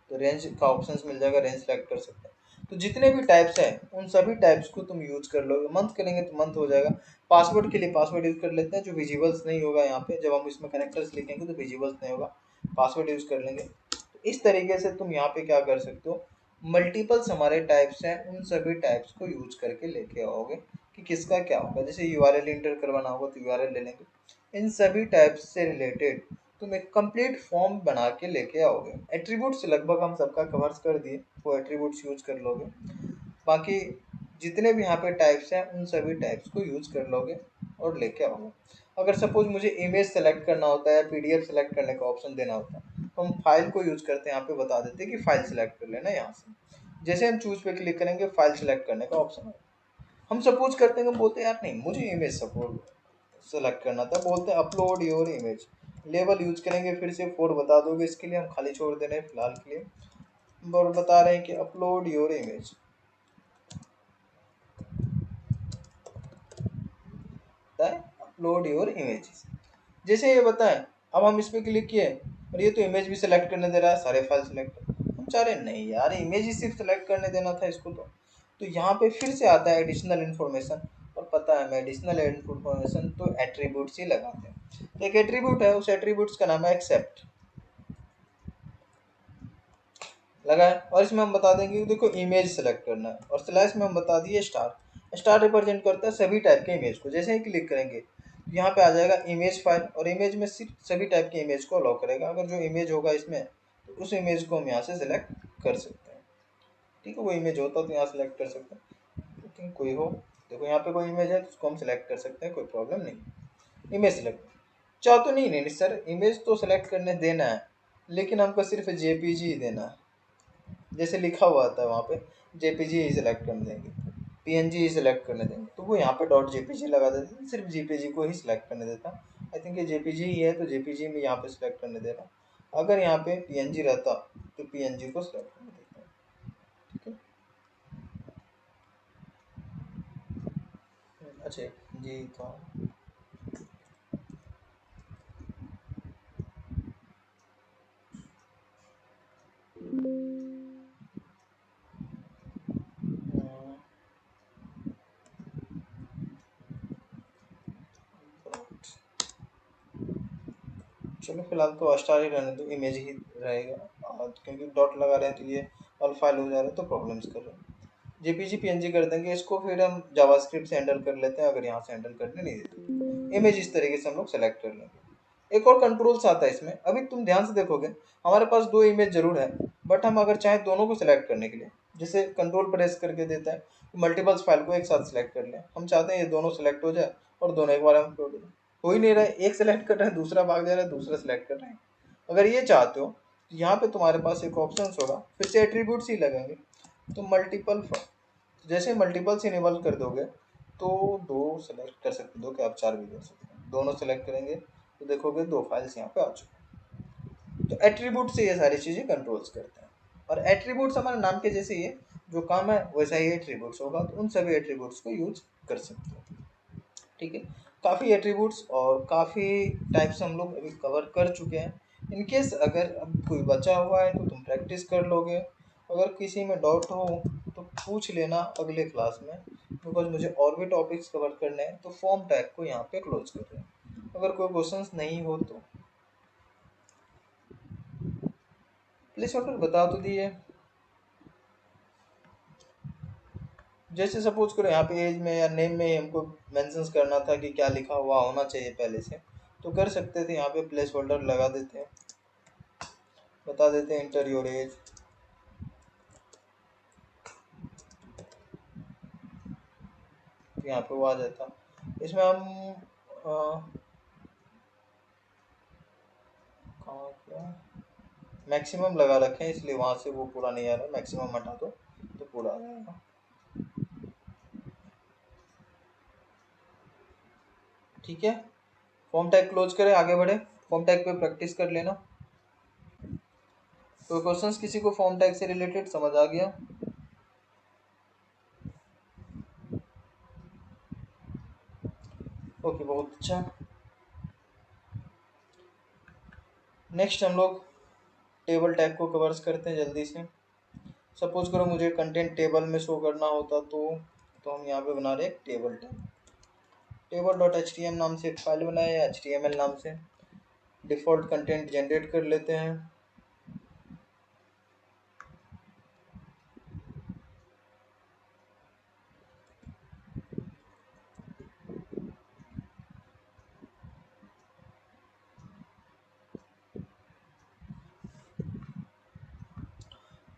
तो रेंज का ऑप्शंस मिल जाएगा, रेंज सेलेक्ट कर सकते हैं। तो जितने भी टाइप्स हैं उन सभी टाइप्स को तुम यूज कर लोगे। मंथ करेंगे तो मंथ हो जाएगा। पासवर्ड के लिए पासवर्ड यूज कर लेते हैं, जो विजिबल्स नहीं होगा यहाँ पे, जब हम इसमें कैरेक्टर्स लिखेंगे तो विजिबल्स नहीं होगा, पासवर्ड यूज कर लेंगे। तो इस तरीके से तुम यहाँ पे क्या कर सकते हो, मल्टीपल्स हमारे टाइप्स हैं उन सभी टाइप्स को यूज करके लेके आओगे कि किसका क्या होगा। जैसे यूआरएल इंटर करवाना होगा तो यूआरएल ले लेंगे। इन सभी टाइप्स से रिलेटेड तुम एक कंप्लीट फॉर्म बना के लेके आओगे। एट्रीब्यूट्स लगभग हम सबका कवर्स कर दिए, वो एट्रीब्यूट्स यूज कर लोगे। बाकी जितने भी यहाँ पे टाइप्स हैं उन सभी टाइप्स को यूज कर लोगे और लेके आओगे। अगर सपोज मुझे इमेज सेलेक्ट करना होता है, पीडीएफ सेलेक्ट करने का ऑप्शन देना होता है, तो हम फाइल को यूज करते हैं। यहाँ पे बता देते हैं कि फाइल सेलेक्ट कर लेना यहाँ से। जैसे हम चूज पे क्लिक करेंगे, फाइल सेलेक्ट करने का ऑप्शन है। हम सपोज करते हैं, हम बोलते हैं यार नहीं मुझे इमेज सपोज सेलेक्ट करना था, बोलते हैं upload your image. Label use करेंगे, फिर से 4 बता दोगे, इसके लिए हम खाली छोड़ दे रहे हैं फिलहाल के लिए, और बता रहे हैं कि upload your image. Upload your image, जैसे ये बताएं। अब हम इस पर क्लिक किए और ये तो इमेज भी सिलेक्ट करने दे रहा है, सारे फाइल सेलेक्ट। हम चाह रहे नहीं यार, इमेज ही सिर्फ सेलेक्ट करने देना था इसको। तो यहाँ पे फिर से आता है एडिशनल इन्फॉर्मेशन, और पता है मैं एडिशनल इन्फॉर्मेशन तो एट्रीब्यूट्स ही लगाते हैं। तो एक एट्रीब्यूट है, उस एट्रीब्यूट्स का नाम है एक्सेप्ट, लगा है। और इसमें हम बता देंगे कि देखो इमेज सेलेक्ट करना है, और स्लैश में हम बता दिए स्टार। स्टार रिप्रेजेंट करता है सभी टाइप के इमेज को। जैसे ही क्लिक करेंगे यहाँ पे आ जाएगा इमेज फाइल, और इमेज में सिर्फ सभी टाइप के इमेज को अलाउ करेगा। अगर जो इमेज होगा इसमें तो उस इमेज को हम यहाँ से सिलेक्ट कर सकते हैं। ठीक है, वो इमेज होता तो यहाँ सेलेक्ट कर सकते हैं, लेकिन कोई हो, देखो यहाँ पे कोई इमेज है तो उसको हम सिलेक्ट कर सकते हैं, कोई प्रॉब्लम नहीं। इमेज सेलेक्ट चाहो तो नहीं सर, इमेज तो सेलेक्ट करने देना है, लेकिन हमको सिर्फ जेपीजी ही देना है। जैसे लिखा हुआ आता है वहाँ पे, जेपीजी ही सिलेक्ट करने देंगे, पीएनजी ही सिलेक्ट करने देंगे, तो वो यहाँ पे डॉट जेपीजी लगा देते हैं, सिर्फ जेपीजी को ही सिलेक्ट करने देता। आई थिंक ये जेपीजी ही है, तो जेपीजी में यहाँ पे सिलेक्ट करने दे रहा। अगर यहाँ पे पीएनजी रहता तो पीएनजी को सिलेक्ट करने देता। ठीक है, अच्छा जी था। चलो फिलहाल तो स्टार ही रहने दो, इमेज ही रहेगा, क्योंकि डॉट लगा रहे हैं तो ये ऑल फाइल हो जा रहा है तो प्रॉब्लम्स कर रहे हैं। जेपीजी पीएनजी कर देंगे इसको, फिर हम जावास्क्रिप्ट से हैंडल कर लेते हैं, अगर यहाँ से हैंडल करने नहीं देते। इमेज इस तरीके से हम लोग सेलेक्ट कर लेंगे। एक और कंट्रोल्स आता है इसमें, अभी तुम ध्यान से देखोगे हमारे पास 2 इमेज जरूर है, बट हम अगर चाहें दोनों को सिलेक्ट करने के लिए, जैसे कंट्रोल प्रेस करके देता है मल्टीपल्स फाइल को एक साथ सिलेक्ट कर लें। हम चाहते हैं ये दोनों सिलेक्ट हो जाए और दोनों एक बार हम अपलोड हो जाए। हो ही नहीं रहा है, एक सेलेक्ट कर रहे हैं दूसरा भाग जा रहा है, दूसरा सेलेक्ट कर रहे हैं। अगर ये चाहते हो तो यहाँ पे तुम्हारे पास एक ऑप्शन होगा, फिर से एट्रीब्यूट्स ही लगेंगे, तो मल्टीपल। जैसे मल्टीपल से इनेबल कर दोगे तो 2 सेलेक्ट कर सकते, 2 क्या आप 4 भी कर सकते हैं। दोनों सेलेक्ट करेंगे तो देखोगे 2 फाइल्स यहाँ पे आ चुके हैं। तो एट्रीब्यूट से ये सारी चीज़ें कंट्रोल्स करते हैं, और एट्रीब्यूट्स हमारे नाम के जैसे ही है, जो काम है वैसा ही एट्रीब्यूट्स होगा, तो उन सभी एट्रीब्यूट्स को यूज कर सकते हैं। ठीक है, काफ़ी एट्रीब्यूट्स और काफ़ी टाइप्स हम लोग अभी कवर कर चुके हैं। इनकेस अगर अब कोई बचा हुआ है तो तुम प्रैक्टिस कर लोगे, अगर किसी में डाउट हो तो पूछ लेना अगले क्लास में, बिकॉज मुझे और भी टॉपिक्स कवर करने हैं। तो फॉर्म टैग को यहाँ पे क्लोज कर रहे हैं। अगर कोई क्वेश्चंस नहीं हो तो प्लीज ऑर्डर बता तो दिए। जैसे सपोज करो यहाँ पे एज में या नेम में हमको मेंशंस करना था कि क्या लिखा हुआ होना चाहिए पहले से, तो कर सकते थे। यहाँ पे प्लेस होल्डर लगा देते हैं, बता देते हैं इंटर योर एज, यहाँ पे वो आ जाता। इसमें हम मैक्सिमम लगा रखे हैं, इसलिए वहाँ से वो पूरा नहीं आ रहा। मैक्सिमम हटा दो तो पूरा आ जाएगा। ठीक है, फॉर्म टैग क्लोज करें, आगे बढ़े। फॉर्म टैग पे प्रैक्टिस कर लेना। तो क्वेश्चंस किसी को फॉर्म टैग से रिलेटेड समझ आ गया? ओके, बहुत अच्छा। नेक्स्ट हम लोग टेबल टैग को कवर्स करते हैं जल्दी से। सपोज करो मुझे कंटेंट टेबल में शो करना होता तो हम यहाँ पे बना रहे हैं table tag. Table dot H T M नाम से एक फाइल बनाए या एच टी एम एल नाम से डिफ़ॉल्ट कंटेंट जनरेट कर लेते हैं।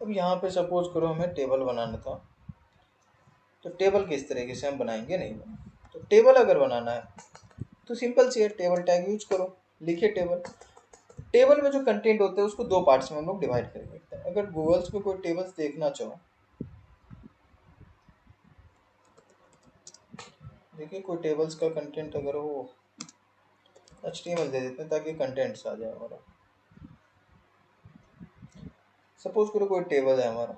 अब यहाँ पे सपोज करो हमें टेबल बनाना था, तो टेबल किस तरीके से हम बनाएंगे, नहीं बनाएंगे। तो टेबल अगर बनाना है तो सिंपल सी है, टेबल टैग यूज करो, लिखिए टेबल। टेबल में जो कंटेंट होते हैं उसको दो पार्ट्स में हम लोग डिवाइड कर सकते हैं। अगर गूगल्स पे कोई टेबल्स देखना चाहो, देखिए कोई टेबल्स का कंटेंट अगर हो, HTML दे देते हैं ताकि कंटेंट्स आ जाए हमारा। सपोज करो कोई टेबल है हमारा,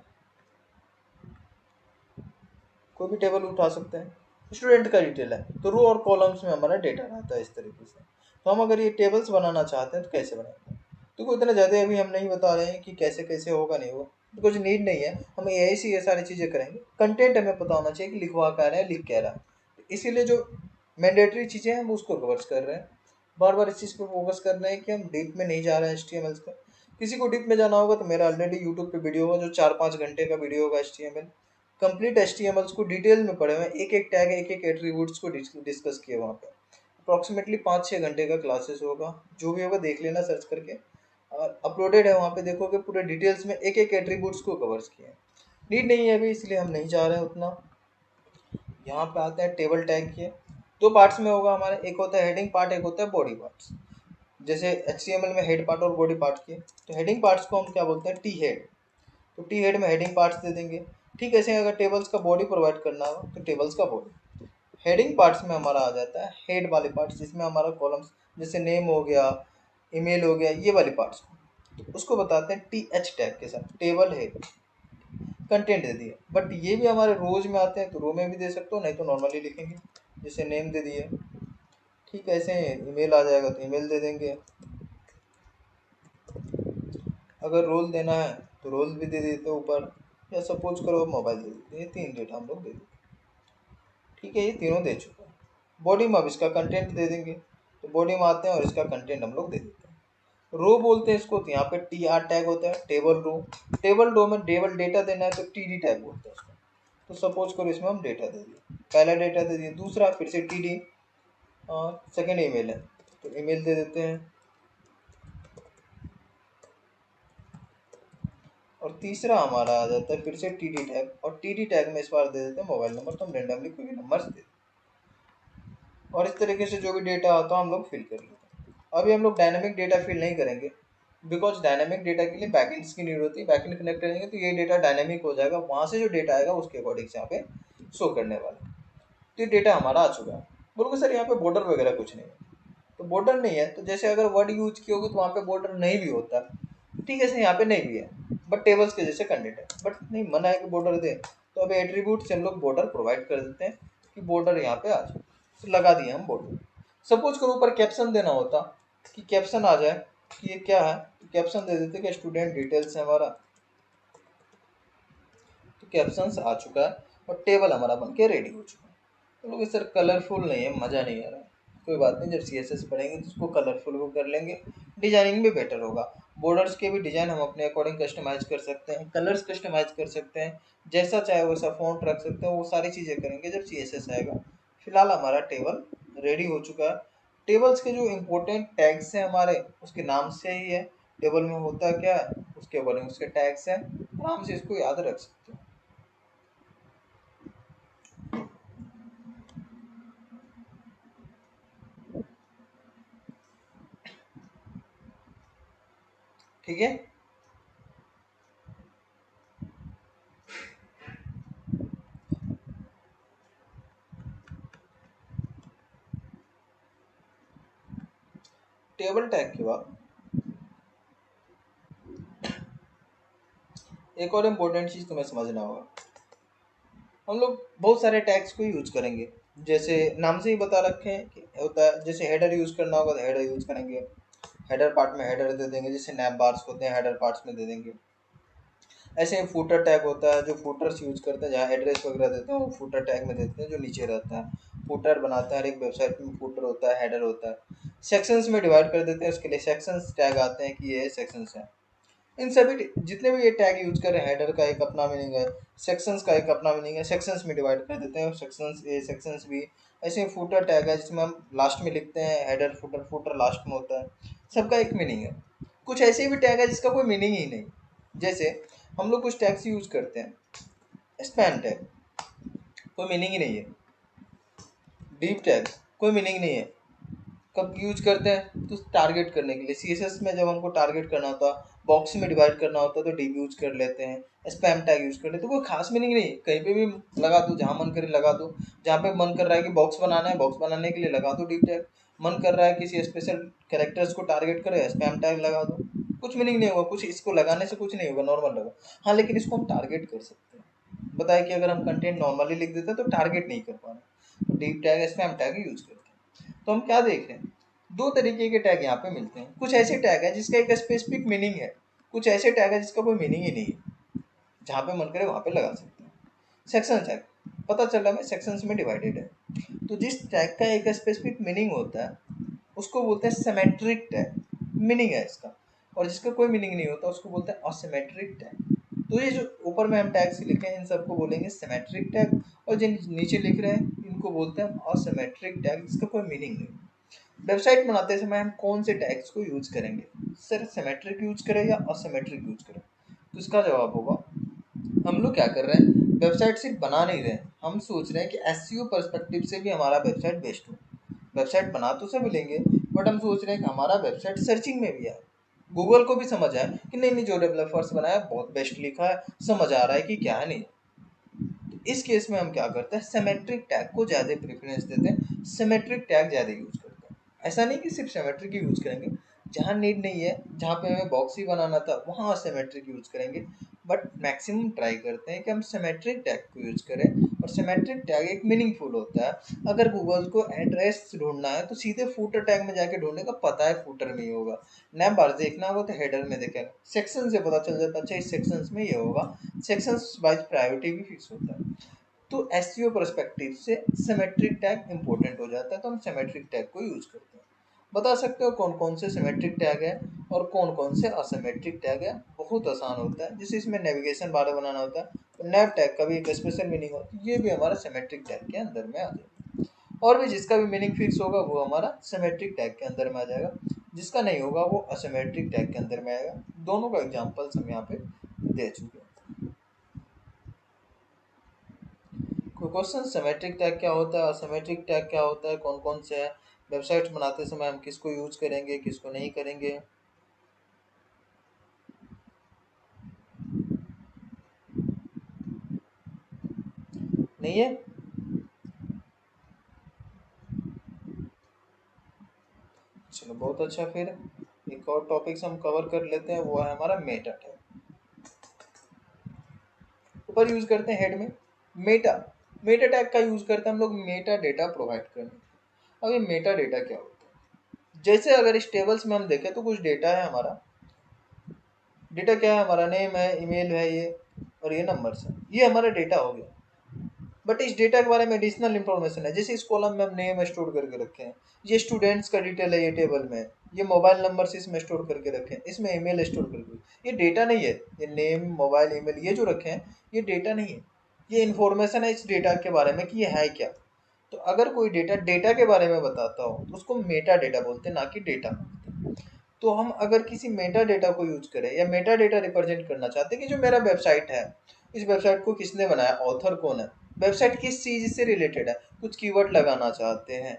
कोई भी टेबल उठा सकते हैं। स्टूडेंट का डिटेल है तो रो और कॉलम्स में हमारा डेटा रहता है इस तरीके से। तो हम अगर ये टेबल्स बनाना चाहते हैं तो कैसे बनाते हैं, तो कोई इतना ज़्यादा अभी हम नहीं बता रहे हैं कि कैसे कैसे होगा, नहीं होगा, तो कुछ नीड नहीं है। हम यही से ये सारी चीज़ें करेंगे। कंटेंट हमें पता होना चाहिए कि लिखवा क्या रहा है, लिख क्या रहा है। इसीलिए जो मैंडेटरी चीज़ें हैं हम उसको कवर्स कर रहे हैं। बार बार इस चीज़ पर फोकस करना है कि हम डीप में नहीं जा रहे हैं HTML का। किसी को डीप में जाना होगा तो मेरा ऑलरेडी यूट्यूब पे वीडियो होगा जो 4-5 घंटे का वीडियो होगा। HTML कंप्लीट HTML को डिटेल में पढ़े हुए हैं, एक एक टैग एक एक एट्रीब्यूट्स को डिस्कस किए वहाँ पे। अप्रॉक्सीमेटली 5-6 घंटे का क्लासेस होगा, जो भी होगा देख लेना सर्च करके, और अपलोडेड है वहाँ पे, देखोगे पूरे डिटेल्स में एक एक एट्रीब्यूट्स को कवर्स किए हैं। नीड नहीं है अभी, इसलिए हम नहीं जा रहे हैं उतना। यहाँ पे आते हैं टेबल टैग के। दो पार्ट्स में होगा हमारे, एक होता है हेडिंग पार्ट, एक होता है बॉडी पार्ट्स। जैसे HTML में हेड पार्ट और बॉडी पार्ट के, तो हेडिंग पार्ट्स को हम क्या बोलते हैं, टी हेड। तो टी हेड में हेडिंग पार्ट्स दे देंगे। ठीक है, ऐसे अगर टेबल्स का बॉडी प्रोवाइड करना हो तो टेबल्स का बॉडी। हेडिंग पार्ट्स में हमारा आ जाता है हेड वाले पार्ट्स, जिसमें हमारा कॉलम्स जैसे नेम हो गया, ईमेल हो गया, ये वाले पार्ट्स तो उसको बताते हैं TH टैग के साथ, टेबल हेड। कंटेंट दे दिए, बट ये भी हमारे रोज में आते हैं तो रो में भी दे सकते हो, नहीं तो नॉर्मली लिखेंगे। जैसे नेम दे दिए, ठीक है, ऐसे ईमेल आ जाएगा तो ईमेल दे देंगे। अगर रोल देना है तो रोल भी दे देते ऊपर, या सपोज करो मोबाइल दे देते, ये 3 डेटा हम लोग दे देते। ठीक है, ये तीनों दे चुका है। बॉडी में अब इसका कंटेंट दे देंगे, तो बॉडी में आते हैं और इसका कंटेंट हम लोग दे देते हैं। रो बोलते हैं इसको, तो यहाँ पे TR टैग होता है, टेबल रो। टेबल रो में टेबल डेटा देना है तो TD टैग बोलते हैं उसको। तो सपोज करो इसमें हम डेटा दे दिए, पहला डेटा दे दिए, दूसरा फिर से TD, सेकेंड ईमेल है तो ईमेल दे देते हैं, और तीसरा हमारा आ जाता है फिर से TD टैग, और TD टैग में इस बार दे देते हैं मोबाइल नंबर, तो हम रेंडमली कोई भी नंबर दे देते हैं। और इस तरीके से जो भी डेटा आता है हम लोग फिल कर लेते हैं। अभी हम लोग डायनामिक डेटा फिल नहीं करेंगे, बिकॉज डायनामिक डेटा के लिए बैकएंड्स की नीड होती है। बैकएंड कनेक्ट करेंगे तो ये डेटा डायनामिक हो जाएगा, वहाँ से जो डेटा आएगा उसके अकॉर्डिंग से यहाँ पे शो करने वाला है। तो ये डेटा हमारा आ चुका है। बोलोगे सर यहाँ पे बॉर्डर वगैरह कुछ नहीं है, तो बॉर्डर नहीं है तो जैसे अगर वर्ड यूज की होगी तो वहाँ पे बॉर्डर नहीं भी होता, ठीक है, ऐसे यहाँ पे नहीं भी है, बट टेबल्स के जैसे कंटेंट है, बट नहीं मना है कि बॉर्डर दे, तो अब एट्रीब्यूट से हम लोग बॉर्डर प्रोवाइड कर देते हैं कि बॉर्डर यहाँ पे आ जाए, तो लगा दिए हम बॉर्डर। सपोज करो ऊपर कैप्शन देना होता कि कैप्शन आ जाए कि ये क्या है, तो कैप्शन दे देते कि स्टूडेंट डिटेल्स है हमारा, तो कैप्शन आ चुका है और टेबल हमारा बन के रेडी हो चुका है। तो लोग सर कलरफुल नहीं है, मज़ा नहीं आ रहा है। कोई बात नहीं, जब CSS पढ़ेंगे तो उसको कलरफुल वो कर लेंगे, डिजाइनिंग भी बेटर होगा। बॉर्डर्स के भी डिज़ाइन हम अपने अकॉर्डिंग कस्टमाइज कर सकते हैं, कलर्स कस्टमाइज कर सकते हैं, जैसा चाहे वैसा फ़ॉन्ट रख सकते हैं, वो सारी चीज़ें करेंगे जब CSS आएगा। फिलहाल हमारा टेबल रेडी हो चुका है। टेबल्स के जो इम्पोर्टेंट टैग्स हैं हमारे, उसके नाम से ही है, टेबल में होता क्या है उसके अकॉर्डिंग उसके टैग्स हैं, आराम से इसको याद रख सकते हैं। ठीक है, टेबल टैग के बाद एक और इम्पोर्टेंट चीज़ तुम्हें समझना होगा। हम लोग बहुत सारे टैग्स को यूज करेंगे, जैसे नाम से ही बता रखे हैं कि होता है, जैसे हेडर यूज करना होगा तो हेडर यूज करेंगे, हेडर पार्ट में हेडर दे देंगे, जैसे नैप बार्स होते हैं हेडर पार्ट्स में दे देंगे। ऐसे ही फूटर टैग होता है, जो फूटर्स यूज करते हैं, जहाँ एड्रेस वगैरह देते हैं वो फूटर टैग में देते हैं, जो नीचे रहता है। फूटर बनाते हैं, हर एक वेबसाइट में फूटर होता है, हेडर होता है। सेक्शंस में डिवाइड कर देते हैं, उसके लिए सेक्शंस टैग आते हैं कि ये सेक्शंस है। इन सभी जितने भी ये टैग यूज कर रहे हैं, हेडर का एक अपना मीनिंग है, सेक्शंस का एक अपना मीनिंग है, सेक्शंस में डिवाइड कर देते हैं, सेक्शंस ए सेक्शंस बी। ऐसे ही फूटर टैग है जिसमें हम लास्ट में लिखते हैं हेडर फूटर, फूटर लास्ट में होता है। सबका एक मीनिंग है। कुछ ऐसे भी टैग है जिसका कोई मीनिंग ही नहीं। जैसे हम लोग कुछ टैग्स यूज करते हैं, स्पैम टैग कोई मीनिंग ही नहीं है, डीप टैग कोई मीनिंग नहीं है। कब यूज करते हैं तो टारगेट करने के लिए, सीएसएस में जब हमको टारगेट करना होता, बॉक्स में डिवाइड करना होता तो डीप यूज कर लेते हैं, स्पैम टैग यूज कर लेते, तो कोई खास मीनिंग नहीं, कहीं पे भी लगा दो, जहां मन करे लगा दो। जहाँ पे मन कर रहा है कि बॉक्स बनाना है, बॉक्स बनाने के लिए लगा दो डीप टैग। मन कर रहा है किसी स्पेशल कैरेक्टर्स को टारगेट करे, स्पैम टैग लगा दो। कुछ मीनिंग नहीं होगा, कुछ इसको लगाने से कुछ नहीं होगा, नॉर्मल लगा। हाँ, लेकिन इसको हम टारगेट कर सकते हैं। बताया कि अगर हम कंटेंट नॉर्मली लिख देते हैं तो टारगेट नहीं कर पा रहे, तो deep tag spam tag use करते हैं। तो हम क्या देख रहे हैं, दो तरीके के टैग यहाँ पे मिलते हैं। कुछ ऐसे टैग है जिसका एक स्पेसिफिक मीनिंग है, कुछ ऐसे टैग है जिसका कोई मीनिंग ही नहीं है, जहाँ पे मन करे वहाँ पे लगा सकते हैं। सेक्शन टैग, पता चल रहा है सेक्शंस में डिवाइडेड है। तो जिस टैग का एक स्पेसिफिक मीनिंग होता है उसको बोलते हैं सिमेट्रिक टैग, मीनिंग है इसका। और जिसका कोई मीनिंग नहीं होता उसको बोलते हैं असिमेट्रिक टैग। तो ये जो ऊपर में हम टैग्स लिखे हैं इन सबको बोलेंगे सिमेट्रिक टैग, और जिन नीचे लिख रहे हैं इनको बोलते हैं असिमेट्रिक टैग, जिसका कोई मीनिंग नहीं। वेबसाइट बनाते समय हम कौन से टैग्स को यूज करेंगे, सर सिमेट्रिक यूज करें या असिमेट्रिक यूज करें? तो इसका जवाब होगा, हम लोग क्या कर रहे हैं, वेबसाइट सिर्फ बना नहीं रहे हैं, हम सोच रहे हैं कि एसईओ पर्सपेक्टिव से भी हमारा वेबसाइट बेस्ट हो। वेबसाइट बना तो सब लेंगे, बट हम सोच रहे हैं कि हमारा वेबसाइट सर्चिंग में भी आए, गूगल को भी समझ आए कि नहीं नहीं, जो डेवलपर्स बनाया बहुत बेस्ट लिखा है, समझ आ रहा है कि क्या है नहीं। तो इस केस में हम क्या करते हैं, सिमेट्रिक टैग को ज़्यादा प्रेफरेंस देते हैं, सिमेट्रिक टैग ज़्यादा यूज करते हैं। ऐसा नहीं कि सिर्फ सिमेट्रिक ही यूज करेंगे, जहाँ नीड नहीं है, जहाँ पे हमें बॉक्स ही बनाना था वहाँ सिमेट्रिक यूज करेंगे, बट मैक्सिमम ट्राई करते हैं कि हम सिमेट्रिक टैग को यूज करें। और सिमेट्रिक टैग एक मीनिंगफुल होता है। अगर गूगल को एड्रेस ढूंढना है तो सीधे फूटर टैग में जाके ढूंढने का, पता है फूटर में ही होगा। नैप बार देखना होगा तो हेडर में देखेगा, सेक्शन से पता चल जाता है अच्छा इस सेक्शन में ये होगा, सेक्शंस वाइज प्रायोरिटी भी फिक्स होता है। तो एसईओ पर्सपेक्टिव से सिमेट्रिक टैग इंपॉर्टेंट हो जाता है, तो हम सिमेट्रिक टैग को यूज करते हैं। बता सकते हो कौन कौन से सिमेट्रिक टैग है और कौन कौन से असिमेट्रिक टैग है? बहुत आसान होता है, जैसे इसमें नेविगेशन बार बनाना होता है तो नैव टैग का भी एक स्पेशल मीनिंग होता है, ये भी हमारा सिमेट्रिक टैग के अंदर में आ जाएगा। और भी जिसका भी मीनिंग फिक्स होगा वो हमारा सिमेट्रिक टैग के अंदर में आ जाएगा, जिसका नहीं होगा वो असिमेट्रिक टैग के अंदर में आएगा। दोनों का एग्जाम्पल्स हम यहाँ पे दे चुके हैं। कोई क्वेश्चन, सिमेट्रिक टैग क्या होता है, असिमेट्रिक टैग क्या होता है, कौन कौन से हैं, वेबसाइट्स बनाते समय हम किसको यूज करेंगे किसको नहीं करेंगे? नहीं है? चलो बहुत अच्छा, फिर एक और टॉपिक्स हम कवर कर लेते हैं, वो है हमारा मेटा टैग। ऊपर यूज करते हैं हेड में मेटा, मेटा टैग का यूज करते हैं हम लोग मेटा डेटा प्रोवाइड करने। अब ये मेटा डेटा क्या होता है, जैसे अगर इस टेबल्स में हम देखें तो कुछ डेटा है हमारा, डेटा क्या है, हमारा नेम है, ईमेल है ये, और ये नंबर्स है, ये हमारा डेटा हो गया। बट इस डेटा के बारे में एडिशनल इंफॉर्मेशन है, जैसे इस कॉलम में हम नेम स्टोर करके रखे हैं, ये स्टूडेंट्स का डिटेल है ये टेबल में, ये मोबाइल नंबर इसमें स्टोर करके रखे हैं, इसमें ईमेल स्टोर करके, ये डेटा नहीं है। ये नेम मोबाइल ईमेल ये जो रखे हैं ये डेटा नहीं है, ये इन्फॉर्मेशन है इस डेटा के बारे में कि ये है क्या। तो अगर कोई डेटा डेटा के बारे में बताता हो तो उसको मेटा डेटा बोलते हैं, ना कि डेटा। तो हम अगर किसी मेटा डेटा को यूज करें या मेटा डेटा रिप्रेजेंट करना चाहते हैं कि जो मेरा वेबसाइट है, इस वेबसाइट को किसने बनाया, ऑथर कौन है, वेबसाइट किस चीज से रिलेटेड है, कुछ कीवर्ड लगाना चाहते हैं,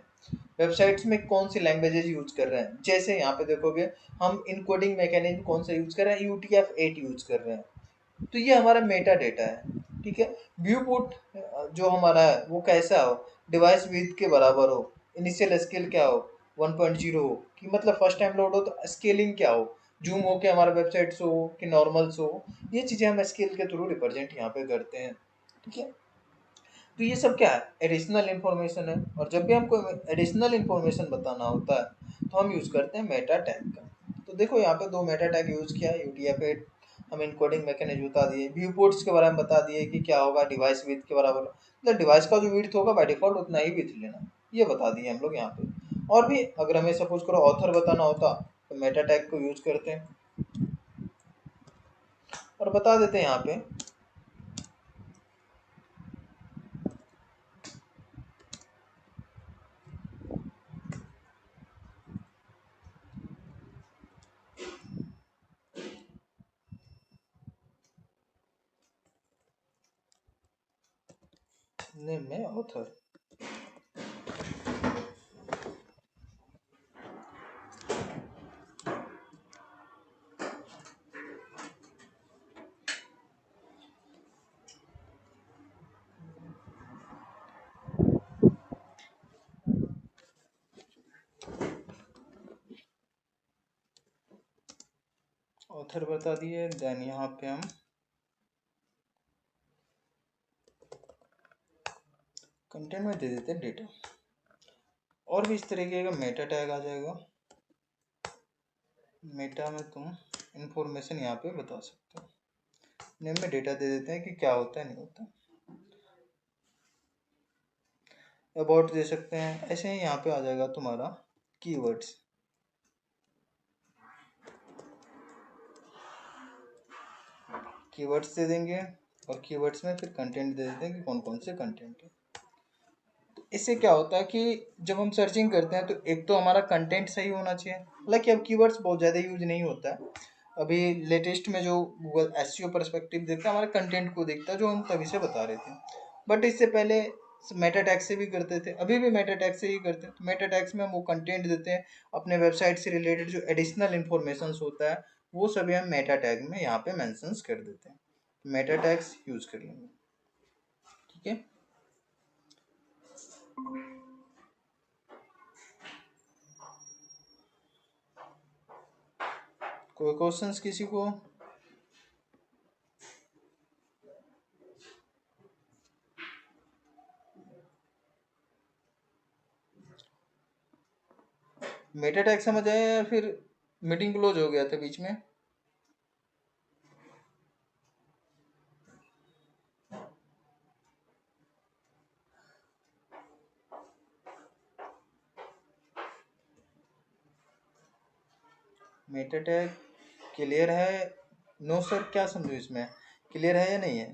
वेबसाइट्स में कौन सी लैंग्वेजेस यूज कर रहे हैं, जैसे यहाँ पे देखोगे हम इनकोडिंग मैकेनिज्म कौन सा यूज कर रहे हैं, UTF-8 यूज कर रहे हैं। तो ये हमारा मेटा डेटा है, ठीक है। व्यू पुट जो हमारा है वो कैसा हो, डिवाइस विथ के बराबर हो, इनिशियल स्केल क्या हो, 1.0 हो, कि मतलब फर्स्ट टाइम लोड हो तो स्केलिंग क्या हो, जूम हो के हमारा वेबसाइट शो हो कि नॉर्मल शो हो, ये चीज़ें हम स्केल के थ्रू रिप्रेजेंट यहाँ पे करते हैं, ठीक है। तो ये सब क्या है, एडिशनल इन्फॉर्मेशन है। और जब भी हमको एडिशनल इन्फॉर्मेशन बताना होता है तो हम यूज़ करते हैं मेटा टैग का। तो देखो यहाँ पे दो मेटा टैग यूज़ किया है, UTF-8 हम इनकोडिंग मैकेनिज्म बता दिए, व्यू पोर्ट्स के बारे में बता दिए कि क्या होगा, डिवाइस विड्थ के बराबर मतलब डिवाइस का जो विड्थ होगा बाय डिफॉल्ट उतना ही विड्थ लेना, ये बता दिए हम लोग यहाँ पे। और भी अगर हमें सपोज करो ऑथर बताना होता तो मेटा टैग को यूज़ करते हैं और बता देते हैं यहाँ पे नेम में ऑथर। ऑथर बता दिए, देन यहाँ पे हम कंटेंट में दे देते हैं डेटा। और भी इस तरीके का मेटा टैग आ जाएगा, मेटा में तुम इंफॉर्मेशन यहाँ पे बता सकते हो, नेम में डेटा दे देते हैं कि क्या होता है नहीं होता, अबाउट दे सकते हैं। ऐसे ही यहाँ पे आ जाएगा तुम्हारा कीवर्ड्स, कीवर्ड्स दे देंगे और कीवर्ड्स में फिर कंटेंट दे देते हैं कि कौन कौन से कंटेंट है। इससे क्या होता है कि जब हम सर्चिंग करते हैं तो एक तो हमारा कंटेंट सही होना चाहिए, हालांकि अब कीवर्ड्स बहुत ज़्यादा यूज नहीं होता है, अभी लेटेस्ट में जो गूगल एसईओ पर्सपेक्टिव देखता है हमारे कंटेंट को देखता है, जो हम तभी से बता रहे थे। बट इससे पहले मेटा टैग से भी करते थे, अभी भी मेटा टैग से ही करते हैं। तो मेटा टैग्स में हम वो कंटेंट देते हैं, अपने वेबसाइट से रिलेटेड जो एडिशनल इन्फॉर्मेशन होता है वो सभी हम मेटा टैग में यहाँ पे मेंशंस कर देते हैं। मेटा टैग्स यूज कर लेंगे, ठीक है। कोई क्वेश्चंस किसी को? मेटा टैग समझ आया या फिर मीटिंग क्लोज हो गया था बीच में? मेटा टैग क्लियर है? नो सर, क्या समझो इसमें, क्लियर है या नहीं है?